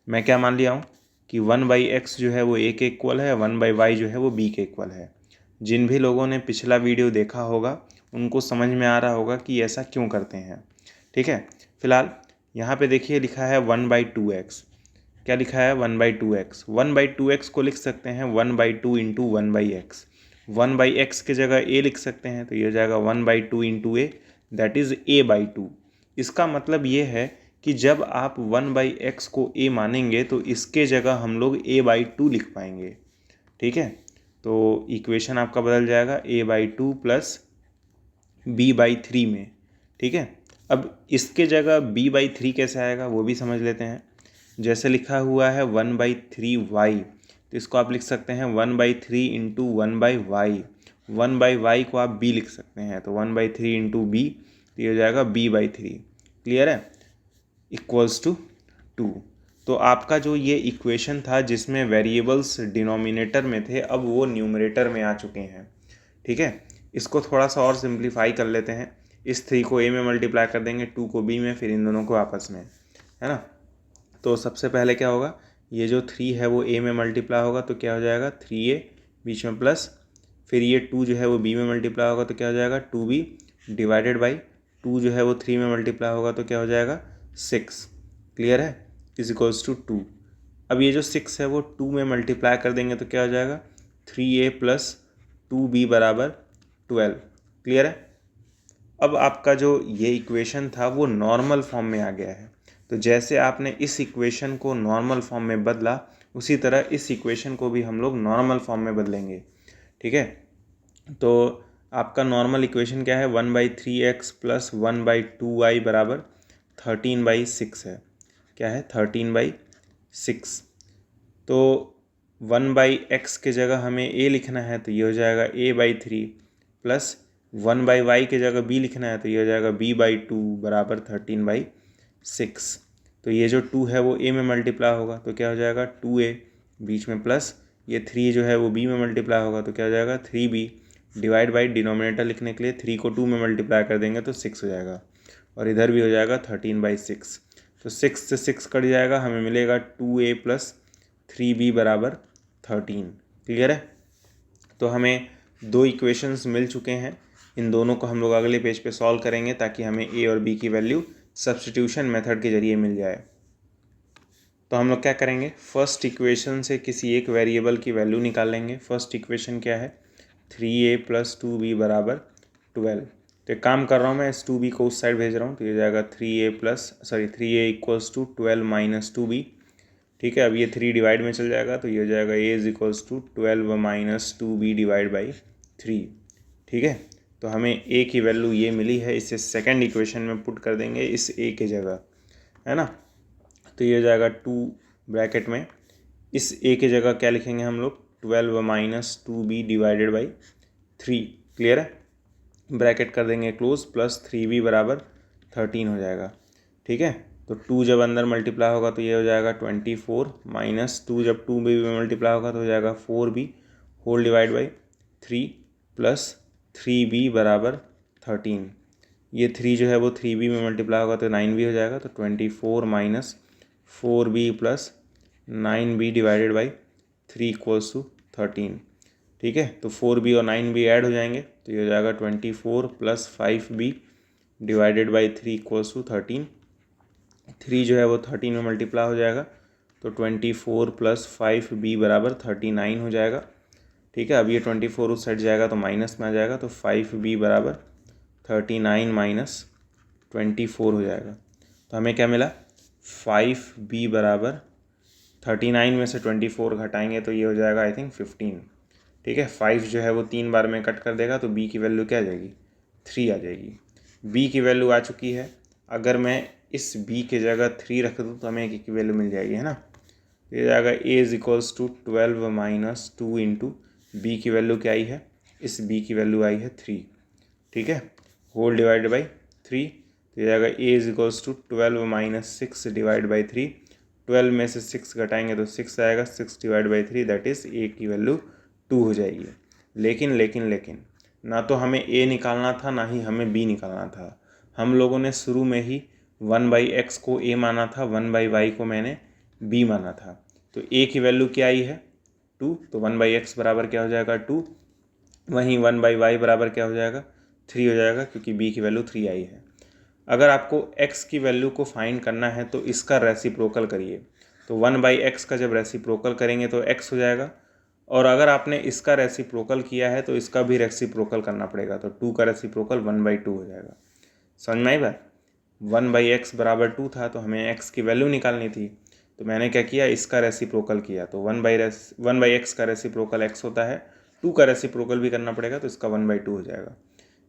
मैं क्या मान लिया हूँ कि 1/x जो है वो a के इक्वल है, 1/y जो है वो b के इक्वल है। जिन भी लोगों ने पिछला वीडियो देखा होगा उनको समझ में आ रहा होगा कि ऐसा क्यों करते हैं। ठीक है, फिलहाल यहाँ पे देखिए लिखा है 1/2x। क्या लिखा है 1/2x। 1/2x को लिख सकते हैं 1/2 इंटू 1/x। 1/x के जगह a लिख सकते हैं, तो ये हो जाएगा 1/2 into a, that is a/2। इसका मतलब ये है कि जब आप 1/x को a मानेंगे तो इसके जगह हम लोग a/2 लिख पाएंगे। ठीक है, तो इक्वेशन आपका बदल जाएगा a/2 प्लस b/3 में। ठीक है, अब इसके जगह b/3 कैसे आएगा वो भी समझ लेते हैं। जैसे लिखा हुआ है 1/3y, तो इसको आप लिख सकते हैं 1/3 इंटू 1/y। 1/y को आप b लिख सकते हैं, तो 1/3 इंटू b, तो ये हो जाएगा b/3। क्लियर है, इक्वल्स टू 2। तो आपका जो ये इक्वेशन था जिसमें वेरिएबल्स डिनोमिनेटर में थे, अब वो न्यूमरेटर में आ चुके हैं। ठीक है, इसको थोड़ा सा और सिंप्लीफाई कर लेते हैं। इस 3 को a में मल्टीप्लाई कर देंगे, 2 को b में, फिर इन दोनों को आपस में, है ना। तो सबसे पहले क्या होगा, ये जो 3 है वो a में मल्टीप्लाई होगा तो क्या हो जाएगा 3a बीच में प्लस, फिर ये 2 जो है वो b में मल्टीप्लाई होगा तो क्या हो जाएगा 2b डिवाइडेड बाई 2 जो है वो 3 में मल्टीप्लाई होगा तो क्या हो जाएगा 6। क्लियर है, इज इक्वल्स टू 2। अब ये जो 6 है वो 2 में मल्टीप्लाई कर देंगे तो क्या हो जाएगा 3a प्लस 2b बराबर 12। क्लियर है, अब आपका जो ये इक्वेशन था वो नॉर्मल फॉर्म में आ गया है। तो जैसे आपने इस इक्वेशन को नॉर्मल फॉर्म में बदला, उसी तरह इस इक्वेशन को भी हम लोग नॉर्मल फॉर्म में बदलेंगे। ठीक है, तो आपका नॉर्मल इक्वेशन क्या है 1/3x प्लस 1/2y बराबर 13/6 है। क्या है 13/6। तो 1/x के जगह हमें a लिखना है, तो ये हो जाएगा a/3 प्लस 1/y के जगह b लिखना है, तो ये हो जाएगा b/2 बराबर 13/6। तो ये जो 2 है वो a में मल्टीप्लाई होगा तो क्या हो जाएगा 2a बीच में प्लस ये 3 जो है वो b में मल्टीप्लाई होगा तो क्या हो जाएगा 3b डिवाइड बाई डिनोमिनेटर लिखने के लिए 3 को 2 में मल्टीप्लाई कर देंगे तो 6 हो जाएगा, और इधर भी हो जाएगा 13/6। तो 6 से 6 कट जाएगा, हमें मिलेगा 2a प्लस 3b बराबर 13। क्लियर है, तो हमें 2 इक्वेशंस मिल चुके हैं। इन दोनों को हम लोग अगले पेज पे सॉल्व करेंगे ताकि हमें a और b की वैल्यू सब्स्टिट्यूशन मेथड के जरिए मिल जाए। तो हम लोग क्या करेंगे, फर्स्ट इक्वेशन से किसी एक वेरिएबल की वैल्यू निकाल लेंगे। फर्स्ट इक्वेशन क्या है 3a प्लस 2b बराबर 12। तो एक काम कर रहा हूँ मैं, इस 2b को उस साइड भेज रहा हूँ, तो ये जाएगा 3a equals to 12 minus 2b। ठीक है, अब ये 3 डिवाइड में चल जाएगा तो ये हो जाएगा a is equals to 12 minus 2b divide by 3। ठीक है, तो हमें a की वैल्यू ये मिली है, इसे सेकंड इक्वेशन में पुट कर देंगे इस a के जगह, है ना। तो ये हो जाएगा 2 ब्रैकेट में इस ए की जगह क्या लिखेंगे हम लोग 12 minus 2b divided by 3। Clear है, ब्रैकेट कर देंगे क्लोज, प्लस 3b बराबर 13 हो जाएगा। ठीक है, तो 2 जब अंदर मल्टीप्लाई होगा तो ये हो जाएगा 24 माइनस 2 जब 2b में मल्टीप्लाई होगा तो हो जाएगा 4b whole divide by 3 plus 3b बराबर 13। ये 3 जो है वो 3b में मल्टीप्लाई होगा तो 9b हो जाएगा, तो 24 minus 4b plus 9b divided by 3 equals to 13। ठीक है, तो 4b और 9b ऐड हो जाएंगे तो ये हो जाएगा 24 plus 5b divided by 3 equals to 13। 3 जो है वो 13 में मल्टीप्लाई हो जाएगा तो 24 प्लस 5b बराबर 39 हो जाएगा। ठीक है, अब ये 24 उस साइड जाएगा तो माइनस में आ जाएगा, तो 5b बराबर 39 माइनस 24 हो जाएगा। तो हमें क्या मिला, 5b बराबर 39 में से 24 घटाएंगे तो ये हो जाएगा आई थिंक 15। ठीक है, 5 जो है वो 3 बार में कट कर देगा तो b की वैल्यू क्या आ जाएगी, 3 आ जाएगी। b की वैल्यू आ चुकी है, अगर मैं इस b की जगह 3 रख दूँ तो हमें a की वैल्यू मिल जाएगी, है ना। ये जाएगा a is equals to 12 minus 2 into b की वैल्यू क्या आई है, इस b की वैल्यू आई है 3। ठीक है, होल डिवाइड बाई 3, तो ये जाएगा a is equals to 12 minus 6 divide by 3। 12 में से 6 घटाएंगे तो 6 आएगा, 6 divide by 3 that is a की वैल्यू 2 हो जाएगी। लेकिन ना तो हमें a निकालना था ना ही हमें b निकालना था। हम लोगों ने शुरू में ही 1/x को a माना था, 1/y को मैंने b माना था। तो a की वैल्यू क्या आई है 2, तो 1/x बराबर क्या हो जाएगा 2, वहीं 1/y बराबर क्या हो जाएगा 3 हो जाएगा, क्योंकि b की वैल्यू 3 आई है। अगर आपको x की वैल्यू को फाइंड करना है तो इसका रेसिप्रोकल करिए, तो 1/x का जब रेसिप्रोकल करेंगे तो x हो जाएगा, और अगर आपने इसका रेसिप्रोकल किया है तो इसका भी रेसिप्रोकल करना पड़ेगा, तो 2 का रेसिप्रोकल 1/2 हो जाएगा। समझ में आई बात, 1/x बराबर 2 था तो हमें x की वैल्यू निकालनी थी, तो मैंने क्या किया, इसका रेसिप्रोकल किया, तो 1/x का रेसिप्रोकल x होता है, 2 का रेसिप्रोकल भी करना पड़ेगा तो इसका 1/2 हो जाएगा।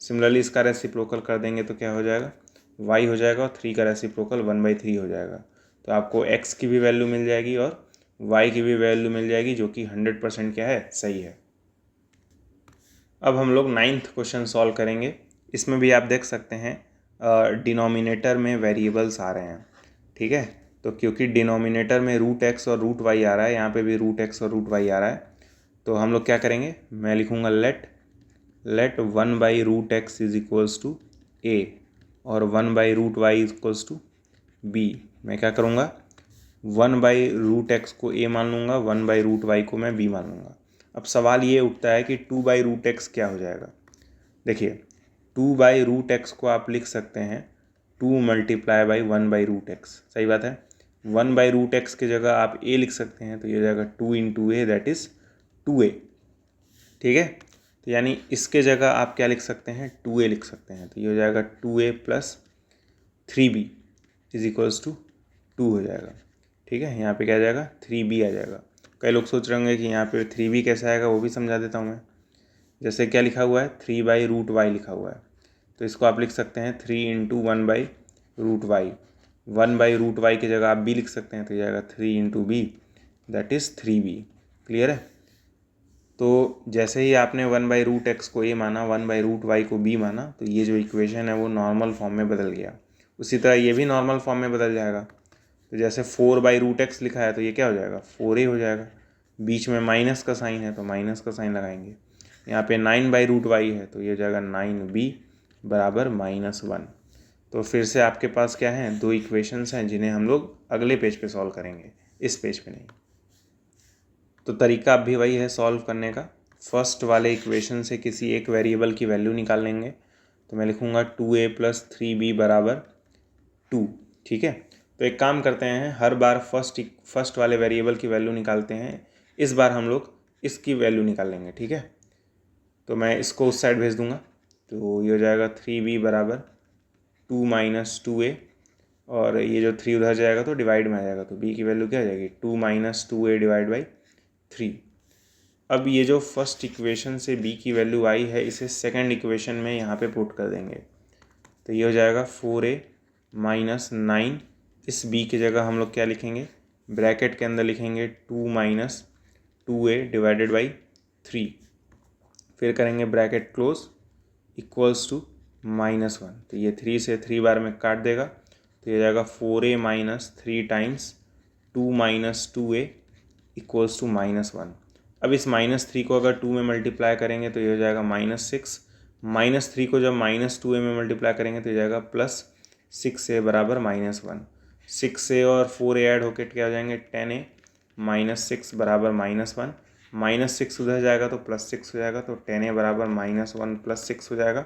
सिमिलरली इसका रेसिप्रोकल कर देंगे तो क्या हो जाएगा, y हो जाएगा, और 3 का रेसिप्रोकल 1/3 हो जाएगा। तो आपको x की भी वैल्यू मिल जाएगी और y की भी वैल्यू मिल जाएगी, जो कि 100% क्या है, सही है। अब हम लोग 9th क्वेश्चन सॉल्व करेंगे। इसमें भी आप देख सकते हैं डिनोमिनेटर में वेरिएबल्स आ रहे हैं। ठीक है, तो क्योंकि डिनोमिनेटर में √x और √y आ रहा है, यहाँ पे भी √x और √y आ रहा है, तो हम लोग क्या करेंगे, मैं लिखूँगा let 1/√x is equals to a और 1/√y इक्वल्स टू b। मैं क्या करूँगा, 1/√x को a मान लूँगा, 1/√y को मैं b मान लूँगा। अब सवाल ये उठता है कि 2/√x क्या हो जाएगा। देखिए 2/√x को आप लिख सकते हैं 2 मल्टीप्लाई बाई 1/√x, सही बात है। 1/√x की जगह आप a लिख सकते हैं, तो ये हो जाएगा 2 into A that is 2a। ठीक है, तो यानी इसके जगह आप क्या लिख सकते हैं, 2a लिख सकते हैं, तो ये हो जाएगा 2a plus 3b is equals to 2 हो जाएगा। ठीक है, यहाँ पे क्या आ जाएगा, 3b आ जाएगा। कई लोग सोच रहे होंगे कि यहाँ पे 3b कैसे आएगा, वो भी समझा देता हूँ मैं। जैसे क्या लिखा हुआ है, 3/√y लिखा हुआ है, तो इसको आप लिख सकते हैं 3 इंटू 1/√y। 1/√y की जगह आप b लिख सकते हैं, तो ये आएगा 3 into b that is 3b। Clear है, तो जैसे ही आपने 1/√x को a माना, 1/√y को b माना, तो ये जो इक्वेशन है वो नॉर्मल फॉर्म में बदल गया। उसी तरह ये भी नॉर्मल फॉर्म में बदल जाएगा। तो जैसे 4/√x लिखा है तो ये क्या हो जाएगा, 4a हो जाएगा। बीच में माइनस का साइन है तो माइनस का साइन लगाएंगे। यहाँ पे 9/√y है तो ये हो जाएगा 9b बराबर -1। तो फिर से आपके पास क्या है, 2 इक्वेशंस हैं जिन्हें हम लोग अगले पेज पे सॉल्व करेंगे, इस पेज पे नहीं। तो तरीका अब भी वही है सॉल्व करने का। फर्स्ट वाले इक्वेशन से किसी एक वेरिएबल की वैल्यू निकाल लेंगे, तो मैं लिखूँगा 2a प्लस 3b बराबर 2। ठीक है, तो एक काम करते हैं, हर बार फर्स्ट वाले वेरिएबल की वैल्यू निकालते हैं, इस बार हम लोग इसकी वैल्यू निकाल लेंगे। ठीक है, तो मैं इसको उस साइड भेज दूंगा, तो ये हो जाएगा 3b बराबर 2 माइनस 2a, और ये जो 3 उधर जाएगा तो डिवाइड में आ जाएगा, तो b की वैल्यू क्या आ जाएगी, 2 माइनस 2a डिवाइड बाई 3। अब ये जो फर्स्ट इक्वेशन से b की वैल्यू आई है, इसे सेकंड इक्वेशन में यहाँ पे पुट कर देंगे, तो ये हो जाएगा 4a माइनस 9 इस b की जगह हम लोग क्या लिखेंगे, ब्रैकेट के अंदर लिखेंगे 2 माइनस 2a डिवाइडेड बाई 3, फिर करेंगे ब्रैकेट क्लोज इक्वल्स टू -1। तो ये 3 से 3 बार में काट देगा, तो ये जाएगा 4a minus 3 times 2 minus 2a equals to -1। अब इस -3 को अगर 2 में मल्टीप्लाई करेंगे तो ये हो जाएगा -6, -3 को जब -2a में मल्टीप्लाई करेंगे तो ये जाएगा +6a बराबर -1। 6a और 4a ऐड होकर क्या हो जाएंगे 10a, -6 बराबर -1, -6 उधर जाएगा तो +6 हो जाएगा, तो 10a बराबर -1 +6 हो जाएगा,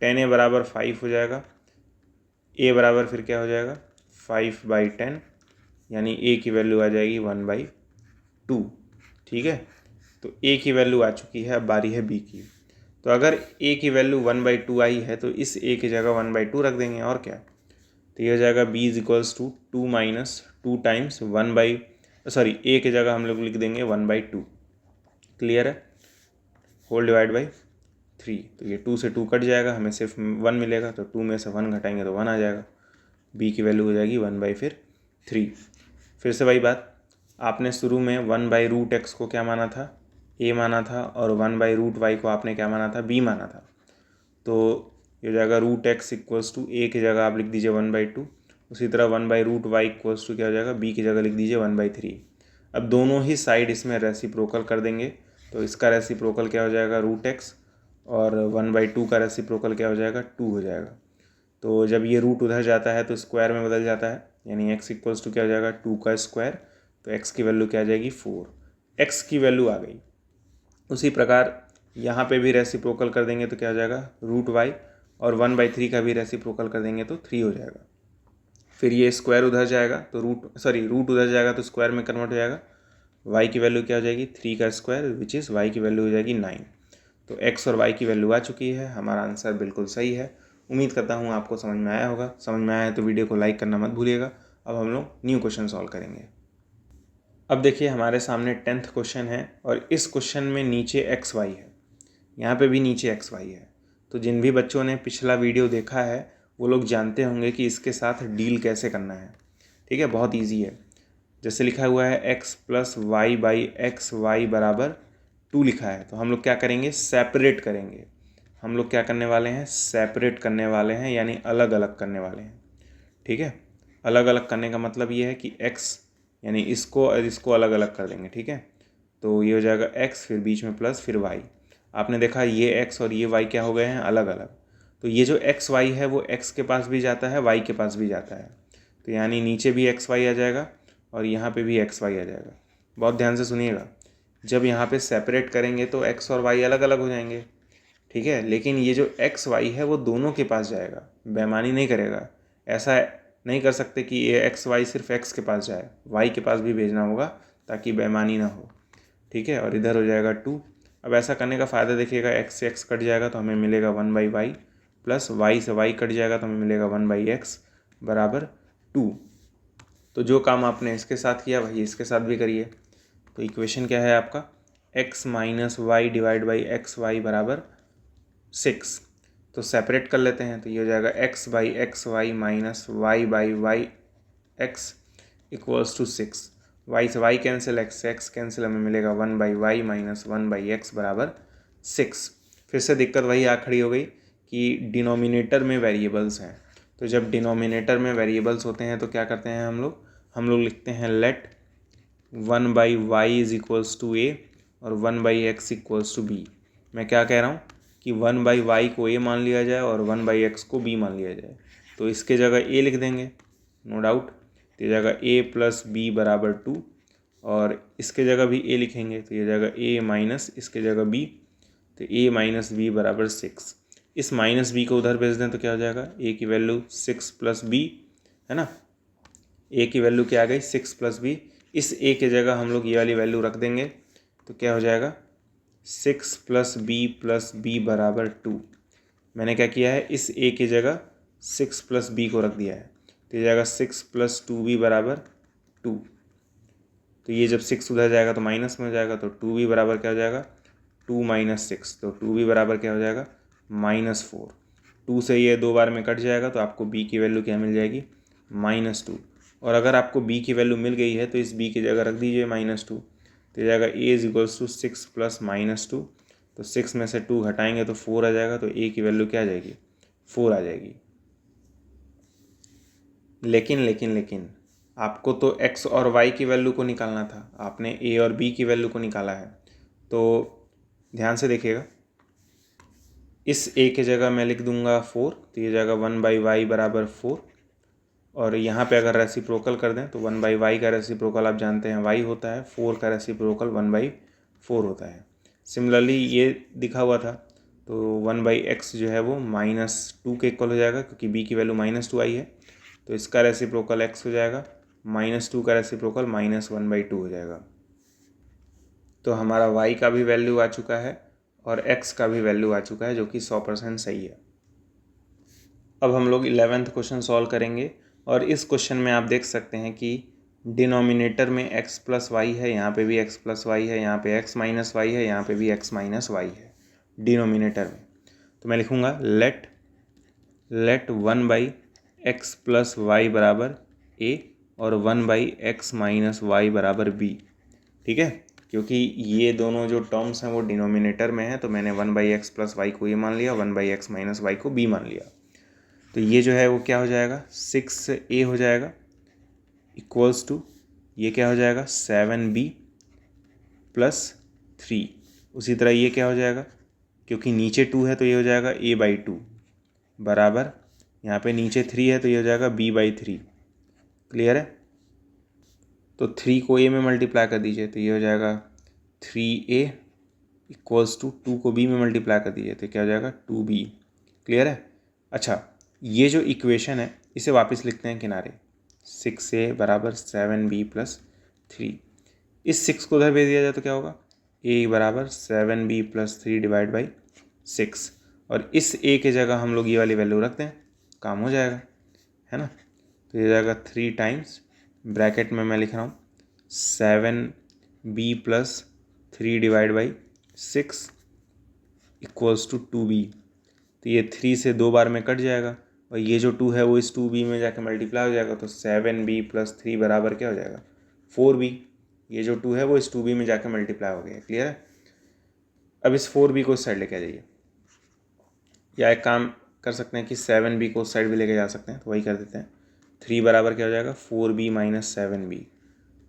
10a बराबर 5 हो जाएगा, a बराबर फिर क्या हो जाएगा 5/10, यानी a की वैल्यू आ जाएगी 1/2। ठीक है, तो a की वैल्यू आ चुकी है, अब बारी है b की। तो अगर a की वैल्यू 1/2 आई है तो इस a की जगह 1/2 रख देंगे और क्या। तो ये हो जाएगा b is equals to 2 minus 2 times a की जगह हम लोग लिख देंगे 1/2। क्लियर है, होल डिवाइड बाई 3। तो ये 2 से 2 कट जाएगा, हमें सिर्फ 1 मिलेगा, तो 2 में से 1 घटाएंगे तो 1 आ जाएगा। b की वैल्यू हो जाएगी 1/3। फिर से वही बात, आपने शुरू में 1/√x को क्या माना था, a माना था, और 1/√y को आपने क्या माना था, b माना था। तो ये हो जाएगा √x इक्वल्स टू a की जगह आप लिख दीजिए 1/2, उसी तरह 1/√y इक्वल्स टू क्या हो जाएगा, b की जगह लिख दीजिए 1/3। अब दोनों ही साइड इसमें रेसिप्रोकल कर देंगे, तो इसका रेसिप्रोकल क्या हो जाएगा √x, और 1/2 का रेसिप्रोकल क्या हो जाएगा 2 हो जाएगा। तो जब ये रूट उधर जाता है तो स्क्वायर में बदल जाता है, यानी x इक्वल्स टू क्या हो जाएगा 2 का स्क्वायर, तो x की वैल्यू क्या आ जाएगी 4, x की वैल्यू आ गई। उसी प्रकार यहाँ पे भी रेसिप्रोकल कर देंगे तो क्या हो जाएगा √y, और 1/3 का भी रेसिप्रोकल कर देंगे तो 3 हो जाएगा। फिर ये स्क्वायर उधर जाएगा तो रूट उधर जाएगा तो स्क्वायर में कन्वर्ट हो जाएगा, y की वैल्यू क्या हो जाएगी 3 का स्क्वायर, विच इज़ y की वैल्यू हो जाएगी 9। तो x और y की वैल्यू आ चुकी है, हमारा आंसर बिल्कुल सही है। उम्मीद करता हूँ आपको समझ में आया होगा, समझ में आया है तो वीडियो को लाइक करना मत भूलिएगा। अब हम लोग न्यू क्वेश्चन सॉल्व करेंगे। अब देखिए हमारे सामने 10th क्वेश्चन है, और इस क्वेश्चन में नीचे एक्स वाई है, यहाँ पे भी नीचे एक्स वाई है। तो जिन भी बच्चों ने पिछला वीडियो देखा है वो लोग जानते होंगे कि इसके साथ डील कैसे करना है। ठीक है, बहुत ईजी है। जैसे लिखा हुआ है x + y/xy बराबर 2 लिखा है, तो हम लोग क्या करेंगे सेपरेट करेंगे। हम लोग क्या करने वाले हैं, सेपरेट करने वाले हैं, यानी अलग अलग करने वाले हैं। ठीक है, अलग अलग करने का मतलब ये है कि x यानी इसको और इसको अलग अलग कर देंगे। ठीक है, तो ये हो जाएगा x, फिर बीच में प्लस, फिर y। आपने देखा ये x और ये y क्या हो गए हैं अलग अलग। तो ये जो x y है वो x के पास भी जाता है, y के पास भी जाता है, तो यानी नीचे भी x y आ जाएगा और यहाँ पे भी x y आ जाएगा। बहुत ध्यान से सुनिएगा, जब यहाँ पे सेपरेट करेंगे तो x और y अलग अलग हो जाएंगे। ठीक है, लेकिन ये जो x y है वो दोनों के पास जाएगा, बेईमानी नहीं करेगा। ऐसा नहीं कर सकते कि ये x y सिर्फ x के पास जाए, y के पास भी भेजना होगा ताकि बेईमानी ना हो। ठीक है, और इधर हो जाएगा 2। अब ऐसा करने का फ़ायदा देखिएगा, x से x कट जाएगा तो हमें मिलेगा 1/y, प्लस y से y कट जाएगा तो हमें मिलेगा 1/x बराबर 2। तो जो काम आपने इसके साथ किया वही इसके साथ भी करिए। तो इक्वेशन क्या है आपका, x - y divide by x y बराबर 6। तो सेपरेट कर लेते हैं, तो ये हो जाएगा x/xy minus y/y x equals to 6। y से y कैंसिल, x से x कैंसिल, हमें मिलेगा 1/y माइनस 1/x बराबर 6। फिर से दिक्कत वही आ खड़ी हो गई कि डिनोमिनेटर में वेरिएबल्स हैं। तो जब डिनोमिनेटर में वेरिएबल्स होते हैं तो क्या करते हैं हम लोग लिखते हैं let 1/y is equals to a और 1/x इक्वल्स टू b। मैं क्या कह रहा हूँ कि 1/y को a मान लिया जाए और 1/x को b मान लिया जाए। तो इसके जगह a लिख देंगे, नो डाउट। तो ये जगह a + b बराबर 2, और इसके जगह भी a लिखेंगे, तो ये जगह a माइनस इसके जगह b, तो a - b बराबर 6। इस -b को उधर भेज दें तो क्या हो जाएगा, a की वैल्यू 6 + b है ना, a की वैल्यू क्या आ गई 6 + b। इस a की जगह हम लोग ये वाली वैल्यू रख देंगे, तो क्या हो जाएगा 6 + b बराबर 2। मैंने क्या किया है, इस a की जगह 6 + b को रख दिया है, तो ये जाएगा 6 + 2b बराबर 2। तो ये जब 6 उधर जाएगा तो माइनस में हो जाएगा, तो 2b बराबर क्या हो जाएगा 2 - 6, तो 2b बराबर क्या हो जाएगा -4। 2 से ये 2 बार में कट जाएगा तो आपको b की वैल्यू क्या मिल जाएगी -2। और अगर आपको b की वैल्यू मिल गई है तो इस b की जगह रख दीजिए -2, तो जाएगा a is equals to 6 plus -2, तो 6 में से 2 घटाएंगे तो 4 आ जाएगा, तो a की वैल्यू क्या आ जाएगी, 4 आ जाएगी। लेकिन आपको तो x और y की वैल्यू को निकालना था, आपने a और b की वैल्यू को निकाला है। तो ध्यान से देखिएगा, इस a की जगह मैं लिख दूंगा 4, तो ये जाएगा 1/y बराबर 4, और यहाँ पे अगर रेसिप्रोकल कर दें तो 1/y का रेसिप्रोकल आप जानते हैं y होता है, 4 का रेसिप्रोकल 1/4 होता है। सिमिलरली ये दिखा हुआ था, तो 1/x जो है वो -2 के इक्वल हो जाएगा, क्योंकि b की वैल्यू -2 आई है, तो इसका रेसिप्रोकल x हो जाएगा, -2 का रेसिप्रोकल -1/2 हो जाएगा। तो हमारा y का भी वैल्यू आ चुका है और x का भी वैल्यू आ चुका है, जो कि 100% सही है। अब हम लोग 11th क्वेश्चन सॉल्व करेंगे, और इस क्वेश्चन में आप देख सकते हैं कि डिनोमिनेटर में x प्लस वाई है, यहाँ पे भी x प्लस वाई है, यहाँ पे x माइनस वाई है, यहाँ पे भी x माइनस वाई है डिनोमिनेटर में। तो मैं लिखूँगा लेट 1/x प्लस वाई बराबर a और 1/x माइनस वाई बराबर b। ठीक है, क्योंकि ये दोनों जो टर्म्स हैं वो डिनोमिनेटर में है, तो मैंने 1/x प्लस वाई को ये मान लिया, 1/x माइनस वाई को b मान लिया। तो ये जो है वो क्या हो जाएगा, 6a हो जाएगा इक्वल्स टू, ये क्या हो जाएगा 7b प्लस 3। उसी तरह ये क्या हो जाएगा, क्योंकि नीचे 2 है तो ये हो जाएगा a/2 बराबर, यहाँ पे नीचे 3 है तो ये हो जाएगा b/3। क्लियर है, तो 3 को a में मल्टीप्लाई कर दीजिए तो ये हो जाएगा 3a इक्वल्स टू 2 को b में मल्टीप्लाई कर दीजिए तो क्या हो जाएगा 2b। क्लियर है। अच्छा, ये जो इक्वेशन है इसे वापस लिखते हैं किनारे, 6a बराबर 7b प्लस 3। इस 6 को उधर भेज दिया जाए तो क्या होगा, a बराबर 7b प्लस 3 डिवाइड बाई 6, और इस a की जगह हम लोग ये वाली वैल्यू रखते हैं, काम हो जाएगा, है ना। तो ये जाएगा 3 टाइम्स, ब्रैकेट में मैं लिख रहा हूँ 7b plus 3 divide by 6 equals to 2b। तो ये 3 से 2 बार में कट जाएगा, और ये जो 2 है वो इस 2b में जाकर मल्टीप्लाई हो जाएगा, तो 7b प्लस 3 बराबर क्या हो जाएगा 4b। ये जो 2 है वो इस 2b में जाकर मल्टीप्लाई हो गया। क्लियर है। अब इस 4b को इस साइड लेके आ जाइए, या एक काम कर सकते हैं कि 7b को उस साइड भी लेके जा सकते हैं, तो वही कर देते हैं। 3 बराबर क्या हो जाएगा 4b माइनस 7b,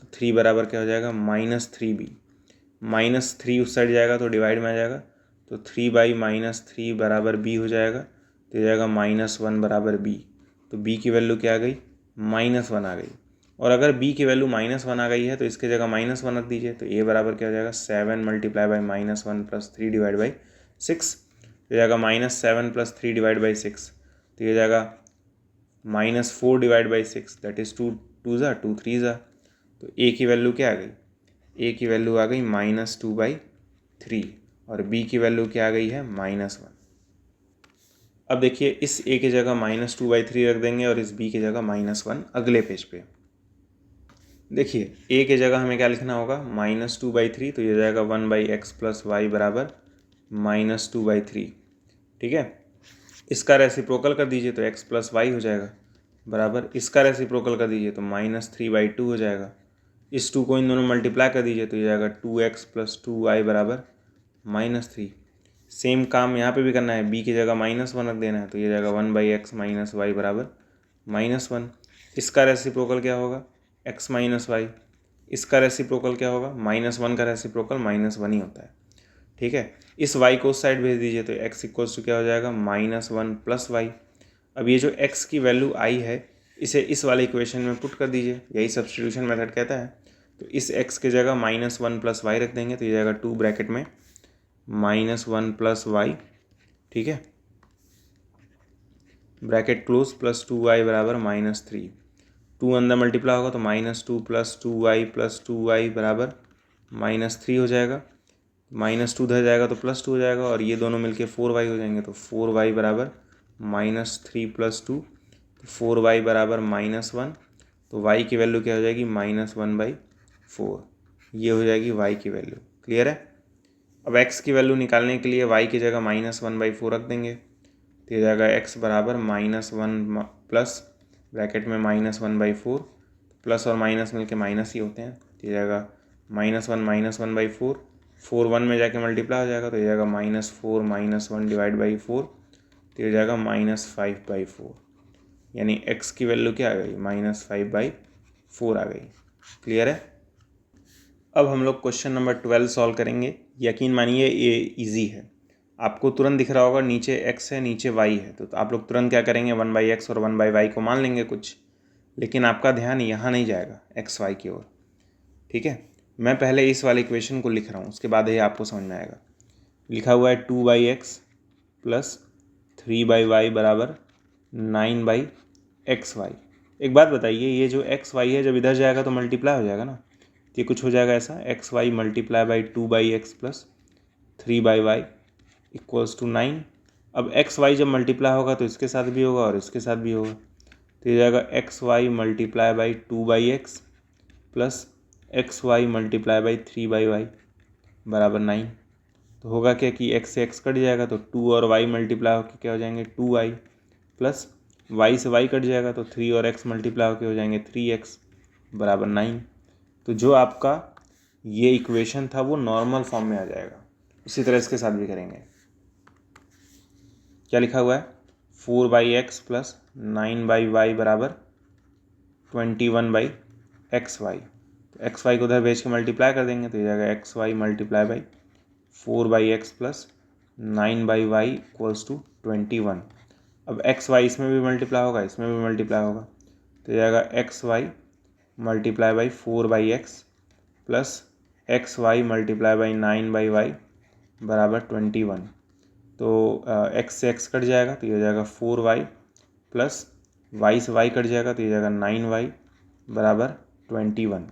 तो 3 बराबर क्या हो जाएगा -3b, -3 उस साइड जाएगा तो डिवाइड में आ जाएगा, तो 3/-3 बराबर b हो जाएगा, तो ये जाएगा -1 बराबर b। तो b की वैल्यू क्या आ गई, -1 आ गई। और अगर b की वैल्यू -1 आ गई है तो इसके जगह -1 रख दीजिए, तो a बराबर क्या हो जाएगा 7 multiply by -1 plus 3 divide by 6, तो जाएगा -7 प्लस 3 डिवाइड बाई 6, तो ये जाएगा -4 डिवाइड बाई 6, दैट इज़ 2 2 2 3। तो a की वैल्यू क्या आ गई, a की वैल्यू आ गई -2/3, और b की वैल्यू क्या आ गई है -1। अब देखिए, इस a की जगह -2/3 रख देंगे और इस b की जगह -1 अगले पेज पे। देखिए a की जगह हमें क्या लिखना होगा -2/3, तो ये जाएगा 1/x प्लस वाई बराबर -2/3। ठीक है, इसका रेसिप्रोकल कर दीजिए तो x प्लस वाई हो जाएगा, बराबर इसका रेसिप्रोकल कर दीजिए तो -3/2 हो जाएगा। इस 2 को इन दोनों मल्टीप्लाई कर दीजिए तो ये जाएगा 2x प्लस 2y बराबर -3। सेम काम यहाँ पे भी करना है, b की जगह -1 रख देना है, तो ये जाएगा 1/x माइनस वाई बराबर -1। इसका रेसिप्रोकल क्या होगा x माइनस वाई, इसका रेसिप्रोकल क्या होगा -1 का रेसिप्रोकल -1 ही होता है। ठीक है, इस y को उस साइड भेज दीजिए तो x इक्वल्स टू क्या हो जाएगा -1 प्लस वाई। अब ये जो x की वैल्यू आई है इसे इस वाले इक्वेशन में पुट कर दीजिए, यही सब्स्टिट्यूशन मेथड कहता है। तो इस x की जगह -1 प्लस वाई रख देंगे, तो ये जाएगा 2 ब्रैकेट में -1 प्लस वाई, ठीक है, ब्रैकेट क्लोज, प्लस 2y बराबर -3। 2 अंदर मल्टीप्लाई होगा तो -2 प्लस 2y प्लस 2y बराबर -3 हो जाएगा। -2 उधर जाएगा तो +2 हो जाएगा, और ये दोनों मिलके 4y हो जाएंगे, तो 4y बराबर -3 प्लस 2, तो 4y बराबर -1। तो y की वैल्यू क्या हो जाएगी -1/4, ये हो जाएगी y की वैल्यू। क्लियर है। अब x की वैल्यू निकालने के लिए y की जगह -1/4 रख देंगे, तो ये जाएगा x बराबर -1 प्लस ब्रैकेट में -1/4, प्लस और माइनस मिलके माइनस ही होते हैं, तो ये जाएगा -1 4 1 में जाके मल्टीप्लाई हो जाएगा, तो ये जाएगा -4 - 1 डिवाइड बाई 4, तो ये जाएगा -5/4, यानी x की वैल्यू क्या आ गई, -5/4 आ गई। क्लियर है। अब हम लोग क्वेश्चन नंबर 12 सॉल्व करेंगे। यकीन मानिए ये इजी है, आपको तुरंत दिख रहा होगा नीचे x है नीचे y है, तो आप लोग तुरंत क्या करेंगे 1/x और 1/y को मान लेंगे कुछ, लेकिन आपका ध्यान यहाँ नहीं जाएगा एक्स वाई की ओर। ठीक है, मैं पहले इस वाले इक्वेशन को लिख रहा हूँ, उसके बाद ये आपको समझ में आएगा। लिखा हुआ है 2/x प्लस 3/y बराबर 9/xy। एक बात बताइए, ये जो एक्स वाई है जब इधर जाएगा तो मल्टीप्लाई हो जाएगा ना, तो ये कुछ हो जाएगा ऐसा, xy multiply by 2/x plus 3/y equals to 9। अब xy जब मल्टीप्लाई होगा तो इसके साथ भी होगा और इसके साथ भी होगा, तो ये जाएगा xy multiply by 2/x plus xy multiply by 3/y बराबर 9। तो होगा क्या कि x से x कट जाएगा, तो 2 और y मल्टीप्लाई होकर क्या हो जाएंगे 2y, प्लस y से y कट जाएगा तो 3 और x मल्टीप्लाई होकर हो जाएंगे 3x बराबर 9। तो जो आपका ये इक्वेशन था वो नॉर्मल फॉर्म में आ जाएगा। उसी तरह इसके साथ भी करेंगे। क्या लिखा हुआ है 4/x प्लस 9/y बराबर 21/xy। तो xy को उधर भेज के मल्टीप्लाई कर देंगे, तो ये जाएगा xy multiply by 4/x plus 9/y equals to 21। अब xy इसमें भी मल्टीप्लाई होगा, इसमें भी मल्टीप्लाई होगा, तो ये जाएगा xy multiply by 4/x plus xy multiply by 9/y बराबर 21। तो x से x कट जाएगा, तो ये हो जाएगा 4y प्लस y से y कट जाएगा, तो ये जाएगा 9y बराबर 21।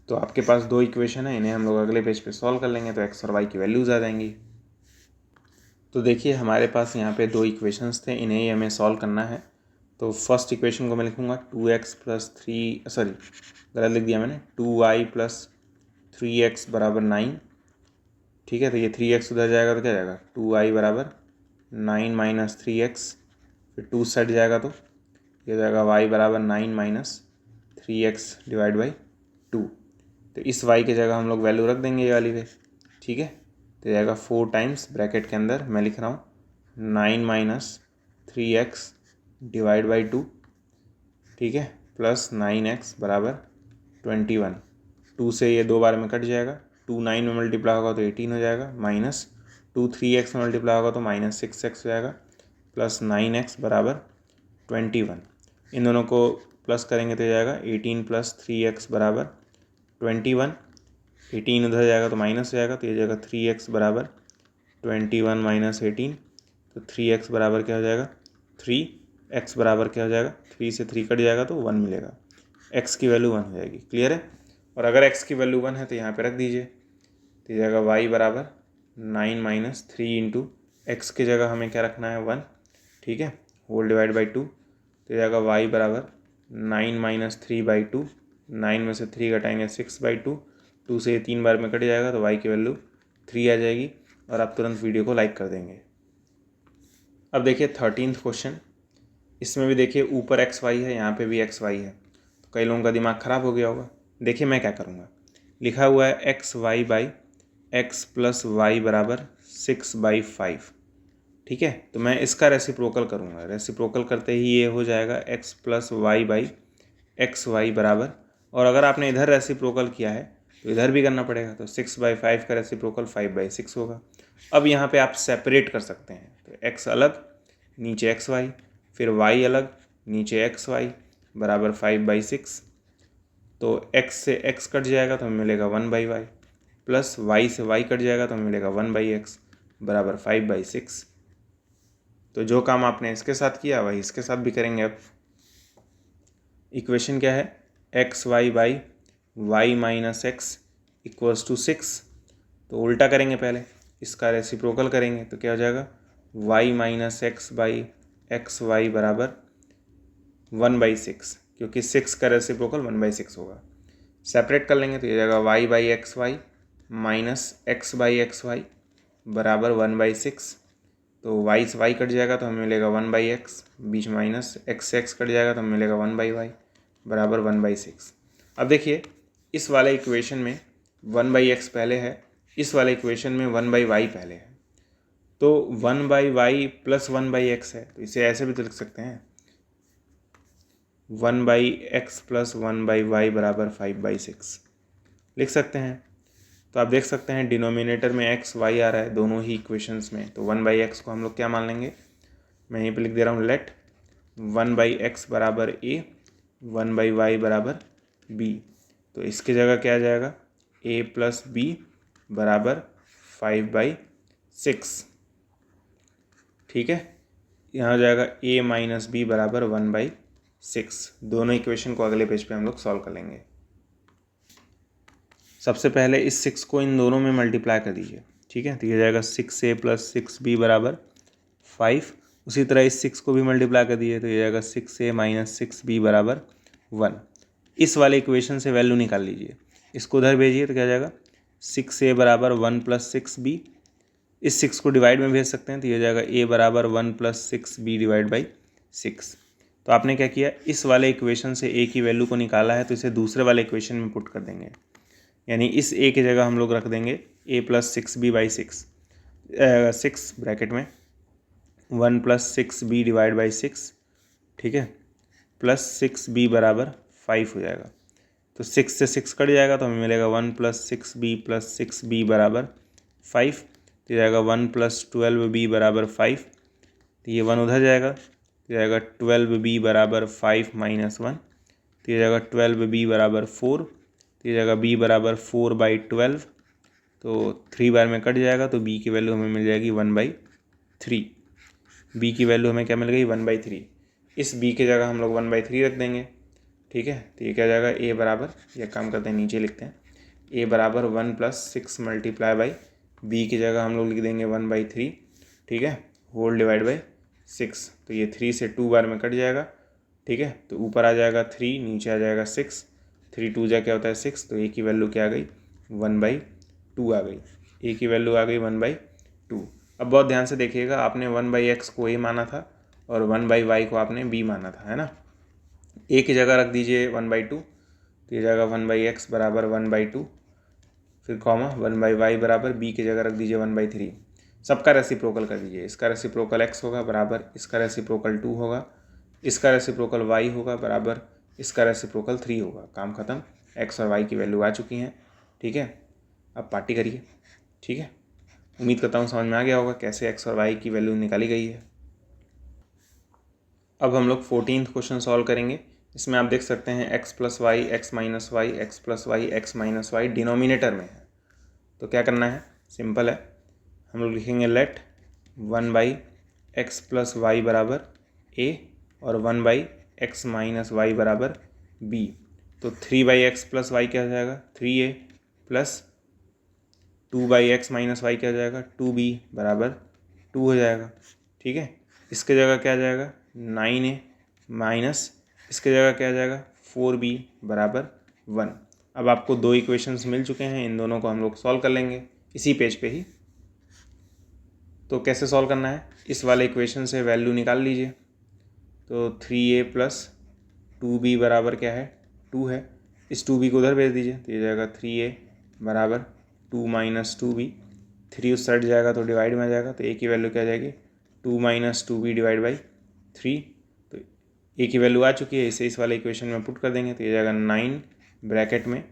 तो आपके पास दो इक्वेशन है, इन्हें हम लोग अगले पेज पे सॉल्व कर लेंगे, तो x और y की वैल्यूज़ आ जाएंगी। तो देखिए हमारे पास यहाँ पे दो इक्वेशंस थे, इन्हें ही हमें सॉल्व करना है। तो फर्स्ट इक्वेशन को मैं लिखूँगा 2x प्लस 3, सॉरी गलत लिख दिया मैंने, 2y प्लस 3x बराबर 9। ठीक है, तो ये 3x उधर जाएगा तो क्या जाएगा 2y बराबर 9 माइनस 3x, फिर 2 सेट जाएगा तो ये जाएगा y बराबर 9 माइनस 3x डिवाइड बाई 2। तो इस y की जगह हम लोग वैल्यू रख देंगे ये वाली पे। ठीक है, तो जाएगा 4 टाइम्स ब्रैकेट के अंदर मैं लिख रहा हूँ 9 माइनस 3x डिवाइड बाई 2, ठीक है, प्लस 9x बराबर 21। 2 से ये 2 बार में कट जाएगा, 2 9 में मल्टीप्लाई होगा तो 18 हो जाएगा, माइनस 2 3x में मल्टीप्लाई होगा तो माइनस 6x हो जाएगा, प्लस 9x बराबर 21। इन दोनों को प्लस करेंगे तो जाएगा 18 प्लस 3x बराबर 21। 18 उधर जाएगा तो माइनस हो जाएगा, तो ये जाएगा 3x बराबर 21 माइनस 18, तो 3x बराबर क्या हो जाएगा 3x बराबर क्या हो जाएगा 3 से 3 कट जाएगा तो 1 मिलेगा, x की वैल्यू 1 हो जाएगी। क्लियर है। और अगर x की वैल्यू 1 है तो यहाँ पे रख दीजिए, तो जाएगा y बराबर 9 माइनस 3 इंटू एक्स की जगह हमें क्या रखना है 1, ठीक है, होल डिवाइड बाई 2, तो जाएगा y बराबर 9 माइनस 3/2, 9 में से 3 घटाएंगे 6/2, 2 से 3 बार में कट जाएगा तो y की वैल्यू 3 आ जाएगी। और आप तुरंत वीडियो को लाइक कर देंगे। अब देखिए 13th क्वेश्चन, इसमें भी देखिए ऊपर xy है, यहाँ पे भी xy है, तो कई लोगों का दिमाग ख़राब हो गया होगा। देखिए मैं क्या करूँगा, लिखा हुआ है xy by x plus y बराबर 6/5। ठीक है, तो मैं इसका रेसिप्रोकल करूँगा, रेसिप्रोकल करते ही ये हो जाएगा x plus y by x y बराबर, और अगर आपने इधर रेसिप्रोकल किया है तो इधर भी करना पड़ेगा, तो 6/5 का रेसिप्रोकल 5/6 होगा। अब यहाँ पे आप सेपरेट कर सकते हैं, तो x अलग नीचे xy, फिर y अलग नीचे xy बराबर 5/6, तो x से x कट जाएगा तो हमें मिलेगा 1/y, प्लस y से y कट जाएगा तो हमें मिलेगा 1/x बराबर 5/6। तो जो काम आपने इसके साथ किया वही इसके साथ भी करेंगे। अब इक्वेशन क्या है x y by y minus x equals to 6, तो उल्टा करेंगे, पहले इसका रेसिप्रोकल करेंगे तो क्या हो जाएगा y minus x by x y बराबर 1/6, क्योंकि 6 का रेसिप्रोकल 1/6 होगा। सेपरेट कर लेंगे तो ये जाएगा y by x y minus x by x y बराबर 1/6, तो वाई से वाई कट जाएगा तो हमें मिलेगा 1/x, बीच माइनस x से x कट जाएगा तो हमें मिलेगा 1/y बराबर 1/6। अब देखिए इस वाले इक्वेशन में 1/x पहले है, इस वाले इक्वेशन में 1/y पहले है, तो 1/y प्लस 1/x है, तो इसे ऐसे भी तो लिख सकते हैं 1/x प्लस 1/y बराबर 5/6 लिख सकते हैं। तो आप देख सकते हैं डिनोमिनेटर में x y आ रहा है दोनों ही इक्वेशंस में, तो 1/x को हम लोग क्या मान लेंगे, मैं यहीं पे लिख दे रहा हूँ लेट 1/x बराबर a, 1/y बराबर b। तो इसकी जगह क्या आ जाएगा a प्लस b बराबर 5/6। ठीक है, यहाँ हो जाएगा a माइनस बी बराबर 1/6। दोनों इक्वेशन को अगले पेज पे हम लोग सॉल्व कर लेंगे। सबसे पहले इस 6 को इन दोनों में मल्टीप्लाई कर दीजिए। ठीक है, तो ये जाएगा 6a प्लस 6b बराबर 5। उसी तरह इस 6 को भी मल्टीप्लाई कर दीजिए तो ये जाएगा 6a माइनस 6b बराबर 1। इस वाले इक्वेशन से वैल्यू निकाल लीजिए, इसको उधर भेजिए तो क्या जाएगा 6a बराबर 1 प्लस 6b। इस 6 को डिवाइड में भेज सकते हैं तो ये जाएगा a बराबर 1 प्लस 6b डिवाइड बाई 6। तो आपने क्या किया, इस वाले इक्वेशन से a की वैल्यू को निकाला है तो इसे दूसरे वाले इक्वेशन में पुट कर देंगे, यानी इस a की जगह हम लोग रख देंगे a प्लस 6b/6, 6 ब्रैकेट में 1 प्लस 6b डिवाइड बाई 6। ठीक है, प्लस 6b बराबर 5 हो जाएगा, तो 6 से 6 कट जाएगा तो हमें मिलेगा 1 प्लस 6b प्लस 6b बराबर 5। तो जाएगा 1 प्लस 12b बराबर 5, तो ये 1 उधर जाएगा तो जाएगा 12b बराबर 5 माइनस 1, तो ये जाएगा 12b बराबर 4, तो ये जाएगा b बराबर 4/12, तो 3 बार में कट जाएगा तो b की वैल्यू हमें मिल जाएगी 1/3। b की वैल्यू हमें क्या मिल गई 1/3। इस b की जगह हम लोग 1/3 रख देंगे। ठीक है, तो ये क्या जाएगा a बराबर, यह काम करते हैं नीचे लिखते हैं a बराबर 1 प्लस 6 मल्टीप्लाई बाई b की जगह हम लोग लिख देंगे 1/3। ठीक है, होल डिवाइड बाई 6, तो ये 3 से 2 बार में कट जाएगा। ठीक है, तो ऊपर आ जाएगा 3, नीचे आ जाएगा 6, 3 2 जा क्या होता है 6, तो a की वैल्यू क्या आ गई 1/2 आ गई, a की वैल्यू आ गई 1/2। अब बहुत ध्यान से देखिएगा, आपने 1/x को a माना था और 1/y को आपने b माना था, है ना। a की जगह रख दीजिए 1/2, तो ये जाएगा 1/x बराबर 1/2, फिर कॉमा 1/y बराबर b की जगह रख दीजिए 1/3। सबका रेसिप्रोकल कर दीजिए, इसका रेसिप्रोकल x होगा बराबर इसका रेसिप्रोकल 2 होगा, इसका रेसिप्रोकल y होगा बराबर इसका रेसिप्रोकल 3 होगा। काम खत्म, x और y की वैल्यू आ चुकी हैं। ठीक है, अब पार्टी करिए। ठीक है, उम्मीद करता हूँ समझ में आ गया होगा कैसे x और y की वैल्यू निकाली गई है। अब हम लोग 14th क्वेश्चन सॉल्व करेंगे। इसमें आप देख सकते हैं x plus y, x minus y, x plus y, x minus y denominator में है। तो क्या करना है, सिंपल है, हम लोग लिखेंगे लेट 1/x प्लस वाई बराबर a और 1/x माइनस वाई बराबर b। तो 3/x प्लस वाई क्या हो जाएगा 3a plus 2/x minus Y क्या हो जाएगा 2b बराबर 2 हो जाएगा। ठीक है, इसके जगह क्या आ जाएगा 9a माइनस इसके जगह क्या आ जाएगा 4b बराबर 1। अब आपको दो इक्वेशंस मिल चुके हैं, इन दोनों को हम लोग सॉल्व कर लेंगे इसी पेज पे ही। तो कैसे सॉल्व करना है, इस वाले इक्वेशन से वैल्यू निकाल लीजिए। तो 3a प्लस 2b बराबर क्या है 2 है, इस 2b को उधर भेज दीजिए तो ये जाएगा 3a बराबर 2 माइनस 2b। 3 उस साइड जाएगा तो डिवाइड में आ जाएगा, तो a की वैल्यू क्या आ जाएगी 2 माइनस 2b डिवाइड बाई 3। तो a की वैल्यू आ चुकी है, इसे इस वाले इक्वेशन में पुट कर देंगे तो ये जाएगा 9 ब्रैकेट में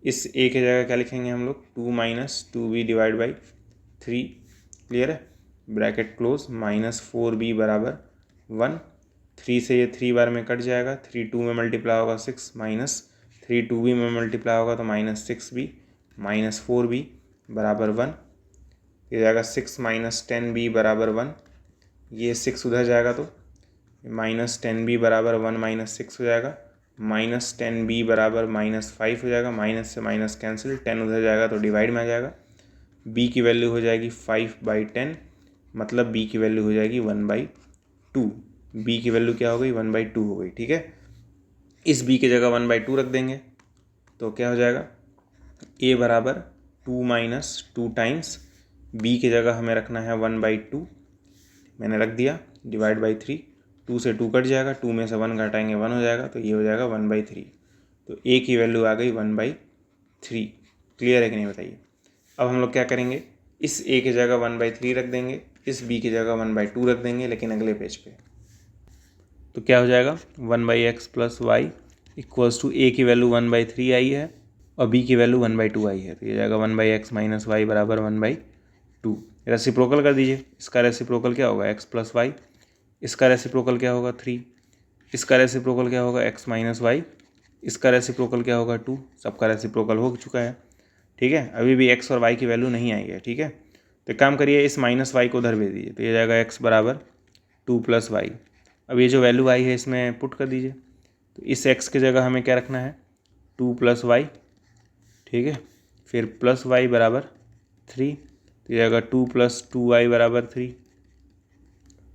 इस a की जगह क्या लिखेंगे हम लोग 2 minus 2b divide by 3। Clear है, ब्रैकेट क्लोज, माइनस 4b बराबर 1। 3 से ये 3 बार में कट जाएगा, 3 2 में मल्टीप्लाई होगा 6, माइनस 3 2b में मल्टीप्लाई होगा तो माइनस 6b माइनस 4b बराबर 1। ये जाएगा 6 माइनस 10b बराबर 1, ये 6 उधर जाएगा तो माइनस 10b बराबर 1 माइनस 6 हो जाएगा, माइनस 10b बराबर माइनस 5 हो जाएगा, माइनस से माइनस कैंसिल, 10 उधर जाएगा तो डिवाइड में आ जाएगा। b की वैल्यू हो जाएगी 5/10, मतलब b की वैल्यू हो जाएगी 1/2। b की वैल्यू क्या हो गई 1/2 हो गई। ठीक है, इस b की जगह 1/2 रख देंगे तो क्या हो जाएगा a बराबर 2 माइनस 2 टाइम्स b की जगह हमें रखना है 1/2, मैंने रख दिया, डिवाइड बाई 3, 2 से 2 कट जाएगा, 2 में से 1 घटाएंगे 1 हो जाएगा, तो ये हो जाएगा 1/3। तो a की वैल्यू आ गई 1/3। क्लियर है कि नहीं बताइए। अब हम लोग क्या करेंगे, इस a की जगह 1/3 रख देंगे, इस b की जगह 1/2 रख देंगे, लेकिन अगले पेज पे। तो क्या हो जाएगा 1/x + y equals to a की वैल्यू 1/3 आई है और b की वैल्यू 1/2 आई है, तो ये जाएगा 1/x - y बराबर 1/2। रेसिप्रोकल कर दीजिए, इसका रेसिप्रोकल क्या होगा x + y, इसका रेसिप्रोकल क्या होगा 3, इसका रेसिप्रोकल क्या होगा x - y, इसका रेसिप्रोकल क्या होगा 2, सबका रेसिप्रोकल हो चुका है। ठीक है, अभी भी x और y की वैल्यू नहीं आई है। ठीक है, तो एक काम करिए, इस -y को उधर भेज दीजिए, तो ये जाएगा x बराबर 2 + y। अब ये जो वैल्यू आई है इसमें पुट कर दीजिए, तो इस x की जगह हमें क्या रखना है 2 + y। ठीक है, फिर +y बराबर 3, तो ये जाएगा 2 + 2y बराबर 3,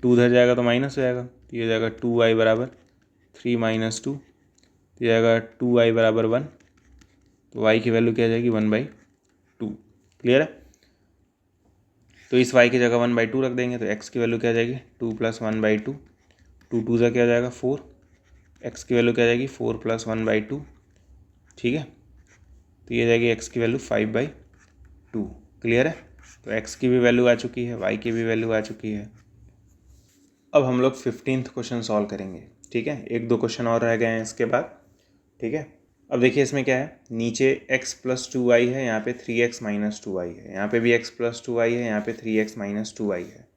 2 उधर जाएगा तो माइनस हो जाएगा, तो ये जाएगा 2y बराबर 3 - 2, तो ये जाएगा 2y बराबर 1, तो y की वैल्यू क्या आ जाएगी 1/2। क्लियर है, तो इस y की जगह 1/2 रख देंगे, तो x की वैल्यू क्या आ जाएगी 2 + 1/2, 2 2 क्या आ जाएगा 4, x की वैल्यू क्या आ जाएगी 4 + 1/2। ठीक है, तो ये जाएगी x की वैल्यू 5/2। क्लियर है, तो x की भी वैल्यू आ चुकी है, y की भी वैल्यू आ चुकी है। अब हम लोग 15th क्वेश्चन सॉल्व करेंगे। ठीक है, 1-2 क्वेश्चन और रह गए हैं इसके बाद। ठीक है, अब देखिए इसमें क्या है, नीचे x + 2y है, यहाँ पे 3x - 2y है, यहाँ पे भी x + 2y है, यहाँ पे 3x - 2y है।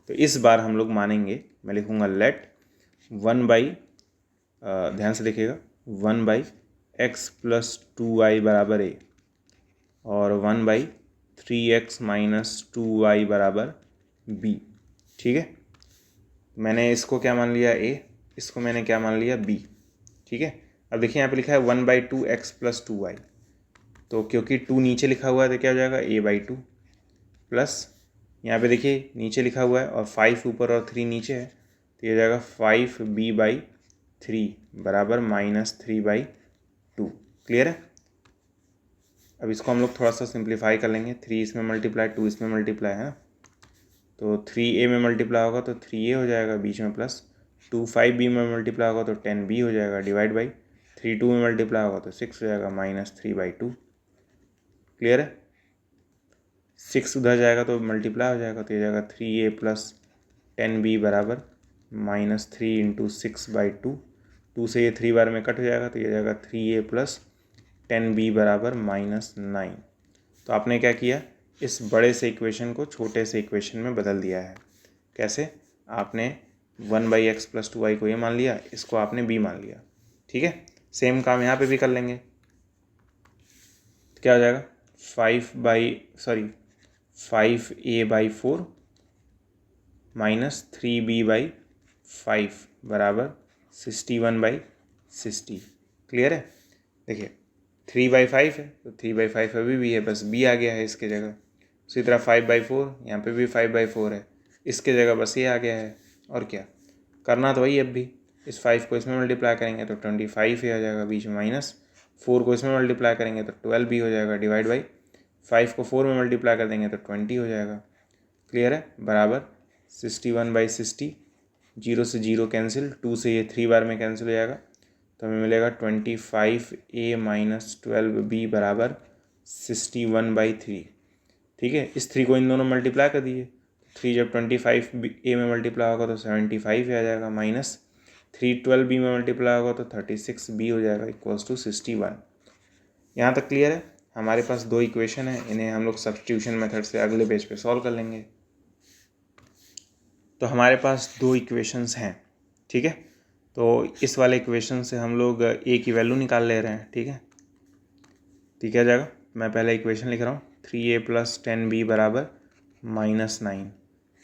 तो इस बार हम लोग मानेंगे, मैं लिखूँगा लेट 1 ध्यान से देखिएगा 1/x + 2y बराबर a और 1/3x - 2y बराबर b। ठीक है, मैंने इसको क्या मान लिया a, इसको मैंने क्या मान लिया b। ठीक है, अब देखिए यहाँ पे लिखा है 1/2x + 2y, तो क्योंकि 2 नीचे लिखा हुआ है तो क्या हो जाएगा a/2 प्लस यहाँ पे देखिए नीचे लिखा हुआ है और 5 ऊपर और 3 नीचे है, तो ये जाएगा 5b/3 बराबर -3/2। क्लियर है, अब इसको हम लोग थोड़ा सा सिंप्लीफाई कर लेंगे, 3 इसमें मल्टीप्लाई 2 इसमें मल्टीप्लाई है ना, तो 3a में मल्टीप्लाई होगा तो 3a हो जाएगा बीच में प्लस 2, 5b में मल्टीप्लाई होगा तो 10b हो जाएगा डिवाइड बाई 3, 2 में मल्टीप्लाई होगा तो 6 हो जाएगा -3/2। क्लियर है, 6 उधर जाएगा तो मल्टीप्लाई हो जाएगा, तो ये जाएगा 3a + 10b बराबर -3 × 6/2, 2 से ये 3 बार में कट हो जाएगा, तो ये जाएगा 3a + 10b बराबर -9। तो आपने क्या किया, इस बड़े से इक्वेशन को छोटे से इक्वेशन में बदल दिया है। कैसे, आपने 1/x + 2y को ये मान लिया, इसको आपने b मान लिया। ठीक है, सेम काम यहाँ पे भी कर लेंगे, तो क्या हो जाएगा 5a/4 - 3b/5 बराबर 61/60। क्लियर है, देखिए 3/5 है तो 3/5 अभी भी है, बस b आ गया है इसके जगह। उसी तरह 5/4, यहाँ पे भी 5/4 है, इसके जगह बस ये आ गया है। और क्या करना, तो वही अब भी इस 5 को इसमें मल्टीप्लाई करेंगे तो 25 ही आ जाएगा, बीच में -4 को इसमें मल्टीप्लाई करेंगे तो 12 भी हो जाएगा डिवाइड बाई 5 को 4 में मल्टीप्लाई कर देंगे तो 20 हो जाएगा। क्लियर है, बराबर 61/60, 0 से 0 कैंसिल, 2 से ये 3 बार में कैंसिल हो जाएगा, तो हमें मिलेगा 25a - 12b बराबर 61/3। ठीक है, इस 3 को इन दोनों मल्टीप्लाई कर दीजिए, 3 जब 25a में मल्टीप्लाई होगा तो 75 आ जाएगा, -3 12b में मल्टीप्लाई होगा तो 36b हो जाएगा इक्वल्स टू 61। यहाँ तक क्लियर है, हमारे पास 2 इक्वेशन है, इन्हें हम लोग सब्स्टिट्यूशन मेथड से अगले पेज पे सॉल्व कर लेंगे। तो हमारे पास 2 इक्वेशंस हैं। ठीक है, तो इस वाले इक्वेशन से हम लोग a की वैल्यू निकाल ले रहे हैं। ठीक है, ठीक है जाएगा, मैं पहले इक्वेशन लिख रहा हूँ, 3a + 10b बराबर -9,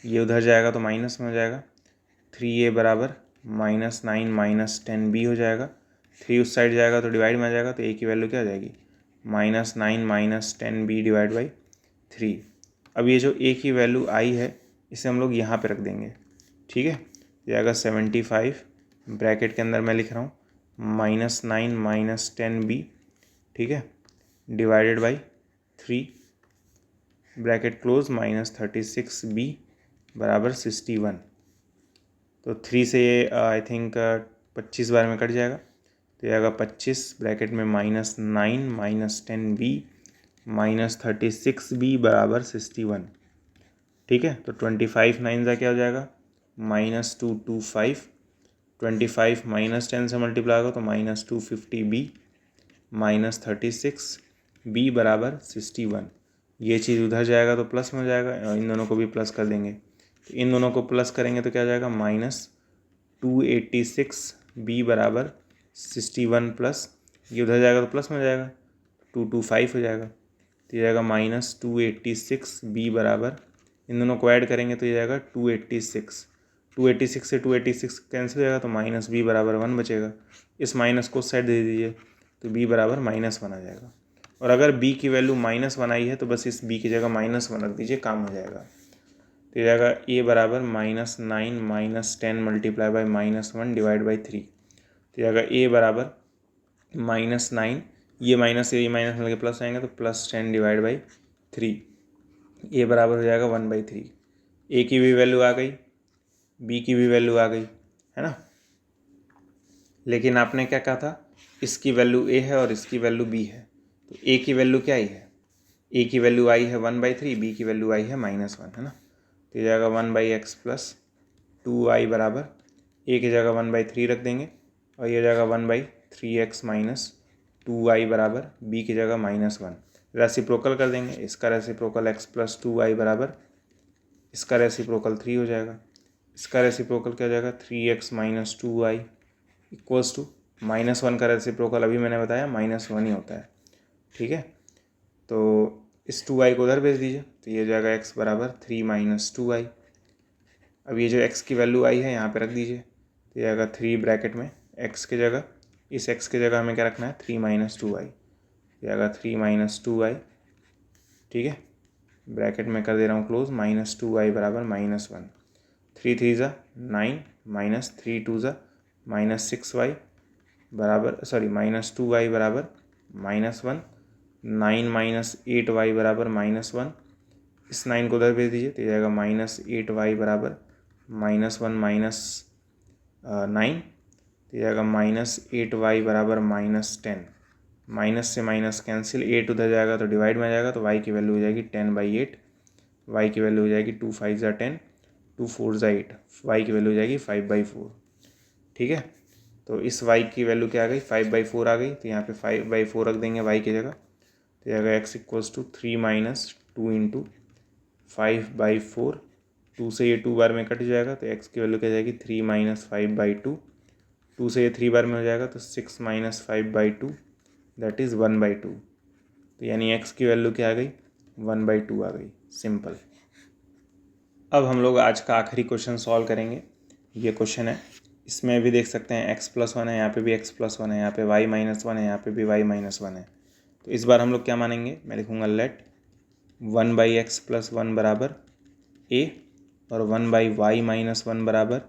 ये उधर जाएगा तो माइनस में हो जाएगा, 3a बराबर -9 - 10b हो जाएगा, 3 उस साइड जाएगा तो डिवाइड में आ जाएगा, तो a की वैल्यू क्या आ जाएगी -9 - 10b डिवाइड बाई 3। अब ये जो a की वैल्यू आई है इसे हम लोग यहाँ पे रख देंगे। ठीक है, ये आएगा 75, ब्रैकेट के अंदर मैं लिख रहा हूँ -9 - 10b, ठीक है, divided by 3, bracket close, -36b बराबर 61। तो 3 से ये आई थिंक 25 बार में कट जाएगा, तो ये आएगा 25 ब्रैकेट में -9 -10b -36b बराबर 61। ठीक है, तो 25 9 का क्या हो जाएगा -225, 25 -10 से मल्टीप्लाई होगा तो -250b -36b बराबर 61। ये चीज़ उधर जाएगा तो प्लस में हो जाएगा और इन दोनों को भी प्लस कर देंगे, तो इन दोनों को प्लस करेंगे तो क्या हो जाएगा -286b बराबर 61 प्लस ये उधर जाएगा तो प्लस में हो जाएगा 225 हो जाएगा, तो ये जाएगा -286b बराबर, इन दोनों को ऐड करेंगे तो ये जाएगा 286, 286 से 286 कैंसिल हो जाएगा तो -b बराबर 1 बचेगा। इस माइनस को साइड दे दीजिए तो b बराबर -1 आ जाएगा। और अगर b की वैल्यू -1 आई है तो बस इस b की जगह -1 रख दीजिए, काम हो जाएगा। तो ये जाएगा a बराबर -9 -10 मल्टीप्लाई बाई -1 डिवाइड बाई 3। तो जाएगा a बराबर -9, ये माइनस मिलकर प्लस आएंगे तो +10 डिवाइड बाई 3, a बराबर हो जाएगा 1/3। a की भी वैल्यू आ गई, b की भी वैल्यू आ गई, है ना। लेकिन आपने क्या कहा था, इसकी वैल्यू a है और इसकी वैल्यू b है, तो a की वैल्यू क्या आई है, a की वैल्यू आई है 1/3, b की वैल्यू आई है -1, है ना। तो ये जाएगा 1/x + 2y बराबर a की जगह 1/3 रख देंगे और ये जाएगा 1/3x - 2y बराबर b की जगह -1। रेसिप्रोकल कर देंगे, इसका रेसिप्रोकल x + 2y बराबर इसका रेसिप्रोकल 3 हो जाएगा, इसका रेसिप्रोकल क्या हो जाएगा 3x - 2y इक्वल्स टू -1 का रेसिप्रोकल अभी मैंने बताया -1 ही होता है। ठीक है, तो इस 2y को उधर भेज दीजिए, तो ये हो जाएगा x बराबर 3 - 2y। अब ये जो x की वैल्यू आई है यहाँ पे रख दीजिए, तो ये आएगा 3 ब्रैकेट में x की जगह, इस x की जगह हमें क्या रखना है 3 - 2y, ये आएगा 3 - 2y। ठीक है, ब्रैकेट में कर दे रहा हूँ क्लोज, -2y बराबर -1, 3 3 ज़ा 9 -3 2 ज़ा -6y बराबर -2y बराबर -1, 9 - 8y बराबर -1, इस 9 को उधर भेज दीजिए तो ये जाएगा -8y बराबर -1 - 9, तो ये जाएगा -8y बराबर -10, माइनस से माइनस कैंसिल, 8 उधर जाएगा तो डिवाइड में आ जाएगा, तो y की वैल्यू हो जाएगी 10/8, y की वैल्यू हो जाएगी 2 5 ज़ा 10, 2 4 ज़ा 8, y की वैल्यू हो जाएगी 5/4। ठीक है, तो इस y की वैल्यू क्या आ गई 5/4 आ गई, तो यहाँ पे 5/4 रख देंगे y की जगह, तो जाएगा x = 3 - 2 × 5/4, 2 से ये 2 बार में कट जाएगा तो x की वैल्यू क्या जाएगी 3 - 5/2, 2 से ये 3 बार में हो जाएगा तो 6 - 5/2 दैट इज़ 1/2। तो यानी x की वैल्यू क्या आ गई 1/2 आ गई, सिंपल। अब हम लोग आज का आखिरी क्वेश्चन सॉल्व करेंगे। ये क्वेश्चन है, इसमें भी देख सकते हैं x + 1 है, यहाँ पे भी x + 1 है, यहाँ पे y - 1 है, यहाँ पे भी y - 1 है। तो इस बार हम लोग क्या मानेंगे, मैं लिखूँगा लेट 1/x + 1 बराबर a और 1/y - 1 बराबर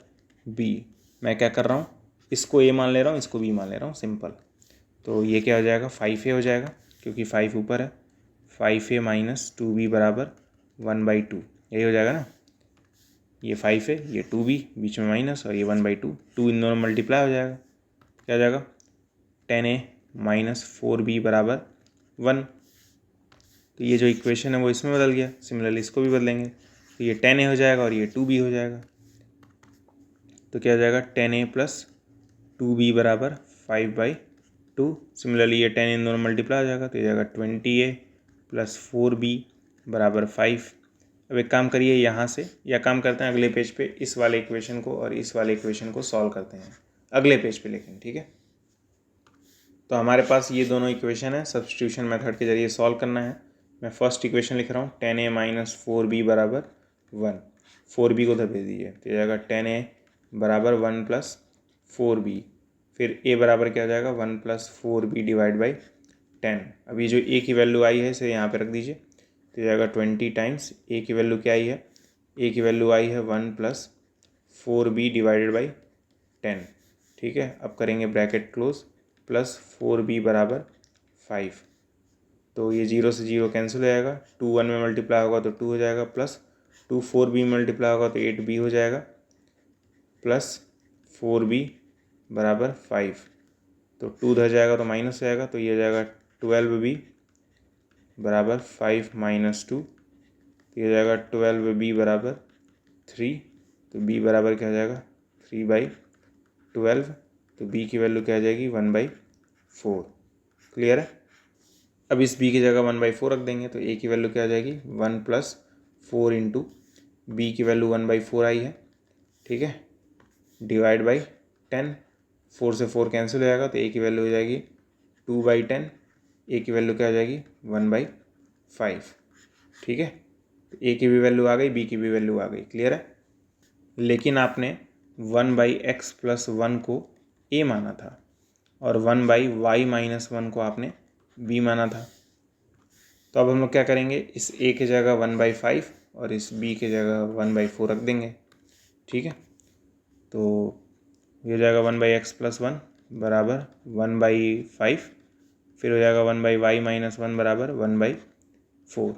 b। मैं क्या कर रहा हूँ, इसको a मान ले रहा हूँ, इसको b मान ले रहा हूँ, सिंपल। तो ये क्या हो जाएगा 5a हो जाएगा, क्योंकि 5 ऊपर है, 5a - 2b बराबर 1/2, यही हो जाएगा ना। ये 5 है, ये 2b, बीच में माइनस और ये 1/2, 2 इन दोनों मल्टीप्लाई हो जाएगा, क्या हो जाएगा 10a - 4b बराबर 1। तो ये जो इक्वेशन है वो इसमें बदल गया, सिमिलरली इसको भी बदलेंगे, तो ये 10a हो जाएगा और ये 2b हो जाएगा, तो क्या हो जाएगा 10a + 2b बराबर 5/2। सिमिलरली ये 10 इन दोनों मल्टीप्लाई हो जाएगा, तो ये जाएगा 20a + 4b बराबर 5। अब एक काम करिए यहाँ से, या काम करते हैं अगले पेज पे इस वाले इक्वेशन को और इस वाले इक्वेशन को सॉल्व करते हैं अगले पेज पे, लेकिन ठीक है। तो हमारे पास ये दोनों इक्वेशन है, सब्स्टिट्यूशन मेथड के जरिए सॉल्व करना है। मैं फर्स्ट इक्वेशन लिख रहा हूँ 10a - 4b बराबर 1, 4b को उधर भेज दीजिए, तो जाएगा 10a बराबर 1 + 4b, फिर a बराबर क्या हो जाएगा 1 + 4b डिवाइड बाई 10। अभी जो a की वैल्यू आई है इसे यहाँ पे रख दीजिए, तो जाएगा 20 टाइम्स a की वैल्यू क्या आई है, a की वैल्यू आई है 1 + 4b डिवाइडेड बाई 10। ठीक है, अब करेंगे ब्रैकेट क्लोज, +4b बराबर 5, तो ये 0 से 0 कैंसिल हो जाएगा, 2 1 में मल्टीप्लाई होगा तो 2 हो जाएगा, +2 4b में मल्टीप्लाई होगा तो 8b हो जाएगा, प्लस 4b बराबर 5। तो 2 उधर जाएगा तो माइनस हो जाएगा, तो ये हो जाएगा 12b बराबर 5 माइनस 2। तो ये हो जाएगा 12b बराबर 3। तो b बराबर क्या हो जाएगा 3/12। तो b की वैल्यू क्या आ जाएगी 1/4। क्लियर है। अब इस b की जगह 1/4 रख देंगे तो a की वैल्यू क्या आ जाएगी 1 + 4 इंटू b की वैल्यू 1/4 आई है, ठीक है, डिवाइड बाई 10। 4 से 4 कैंसिल हो जाएगा तो a की वैल्यू हो जाएगी 2/10। a की वैल्यू क्या हो जाएगी 1/5, ठीक है। तो a की भी वैल्यू आ गई, b की भी वैल्यू आ गई। क्लियर है। लेकिन आपने 1/x + 1 को a माना था और 1/y - 1 को आपने b माना था। तो अब हम लोग क्या करेंगे, इस a की जगह 1/5 और इस b की जगह 1/4 रख देंगे, ठीक है। तो ये हो जाएगा 1/x + 1 बराबर 1/5, फिर हो जाएगा 1/y - 1 बराबर 1/4।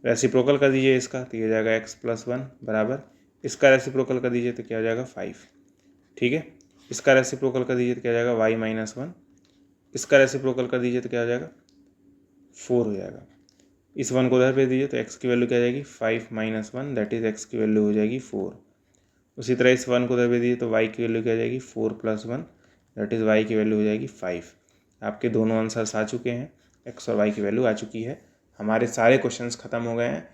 रेसिप्रोकल कर दीजिए इसका, तो ये हो जाएगा x + 1 बराबर, इसका रेसिप्रोकल कर दीजिए तो क्या हो जाएगा 5, ठीक है। इसका रेसिप्रोकल कर दीजिए तो क्या हो जाएगा y - 1, इसका रेसिप्रोकल कर दीजिए तो क्या हो जाएगा 4 हो जाएगा। इस 1 को उधर भेज दीजिए तो x की वैल्यू क्या आ जाएगी 5 - 1, दैट इज x की वैल्यू हो जाएगी 4। उसी तरह इस 1 को उधर भेज दीजिए तो y की वैल्यू क्या आ जाएगी 4 + 1, दैट इज़ y की वैल्यू हो जाएगी 5। आपके दोनों आंसर्स आ चुके हैं, x और y की वैल्यू आ चुकी है। हमारे सारे क्वेश्चंस ख़त्म हो गए हैं,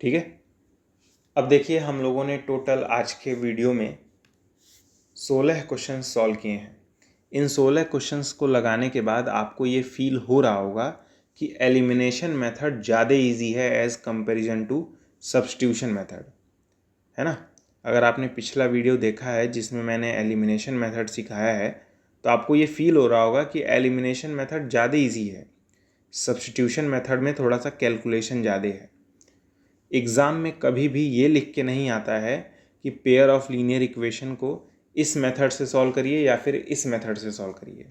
ठीक है। अब देखिए हम लोगों ने टोटल आज के वीडियो में 16 क्वेश्चन सॉल्व किए हैं। इन 16 क्वेश्चंस को लगाने के बाद आपको ये फील हो रहा होगा कि एलिमिनेशन मेथड ज़्यादा इजी है as comparison to substitution method, है ना। अगर आपने पिछला वीडियो देखा है जिसमें मैंने एलिमिनेशन मेथड सिखाया है तो आपको ये फील हो रहा होगा कि एलिमिनेशन मेथड ज़्यादा इजी है, सब्स्टिट्यूशन मेथड में थोड़ा सा कैलकुलेशन ज़्यादा है। एग्ज़ाम में कभी भी ये लिख के नहीं आता है कि पेयर ऑफ लीनियर इक्वेशन को इस मेथड से सॉल्व करिए या फिर इस मेथड से सॉल्व करिए।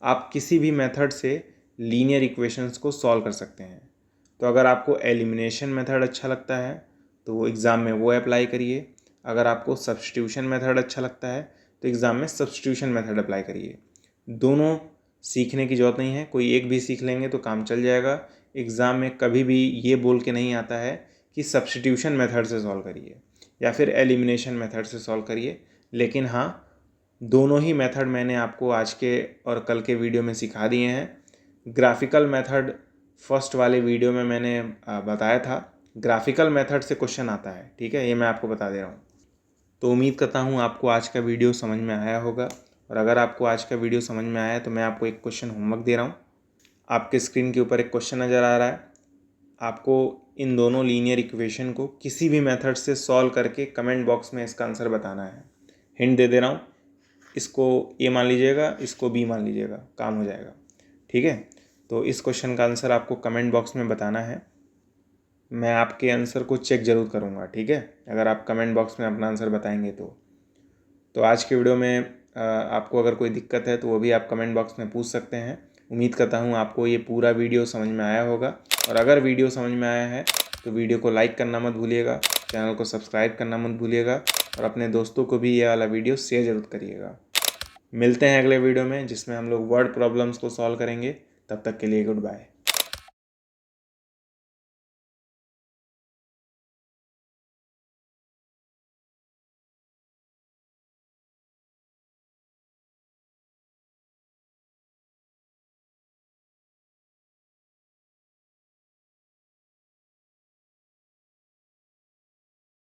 आप किसी भी मेथड से लीनियर इक्वेशंस को सॉल्व कर सकते हैं। तो अगर आपको एलिमिनेशन मेथड अच्छा लगता है तो वो एग्ज़ाम में वो अप्लाई करिए। अगर आपको सब्स्टिट्यूशन मेथड अच्छा लगता है तो एग्ज़ाम में सब्स्टिट्यूशन मेथड अप्लाई करिए। दोनों सीखने की ज़रूरत नहीं है, कोई एक भी सीख लेंगे तो काम चल जाएगा। एग्ज़ाम में कभी भी ये बोल के नहीं आता है कि सब्स्टिट्यूशन मेथड से सॉल्व करिए या फिर एलिमिनेशन मेथड से सॉल्व करिए। लेकिन हाँ, दोनों ही मेथड मैंने आपको आज के और कल के वीडियो में सिखा दिए हैं। ग्राफिकल मेथड फर्स्ट वाले वीडियो में मैंने बताया था, ग्राफिकल मेथड से क्वेश्चन आता है, ठीक है, ये मैं आपको बता दे रहा हूँ। तो उम्मीद करता हूँ आपको आज का वीडियो समझ में आया होगा, और अगर आपको आज का वीडियो समझ में आया है तो मैं आपको एक क्वेश्चन होमवर्क दे रहा हूँ। आपके स्क्रीन के ऊपर एक क्वेश्चन नज़र आ रहा है। आपको इन दोनों लीनियर इक्वेशन को किसी भी मेथड से सॉल्व करके कमेंट बॉक्स में इसका आंसर बताना है। हिंट दे रहा हूँ, इसको ए मान लीजिएगा, इसको बी मान लीजिएगा, काम हो जाएगा, ठीक है। तो इस क्वेश्चन का आंसर आपको कमेंट बॉक्स में बताना है। मैं आपके आंसर को चेक ज़रूर करूँगा, ठीक है, अगर आप कमेंट बॉक्स में अपना आंसर बताएंगे तो आज के वीडियो में आपको अगर कोई दिक्कत है तो वो भी आप कमेंट बॉक्स में पूछ सकते हैं। उम्मीद करता हूँ आपको ये पूरा वीडियो समझ में आया होगा, और अगर वीडियो समझ में आया है तो वीडियो को लाइक करना मत भूलिएगा, चैनल को सब्सक्राइब करना मत भूलिएगा, और अपने दोस्तों को भी ये वाला वीडियो शेयर ज़रूर करिएगा। मिलते हैं अगले वीडियो में जिसमें हम लोग वर्ड प्रॉब्लम्स को सॉल्व करेंगे। तब तक के लिए गुड बाय।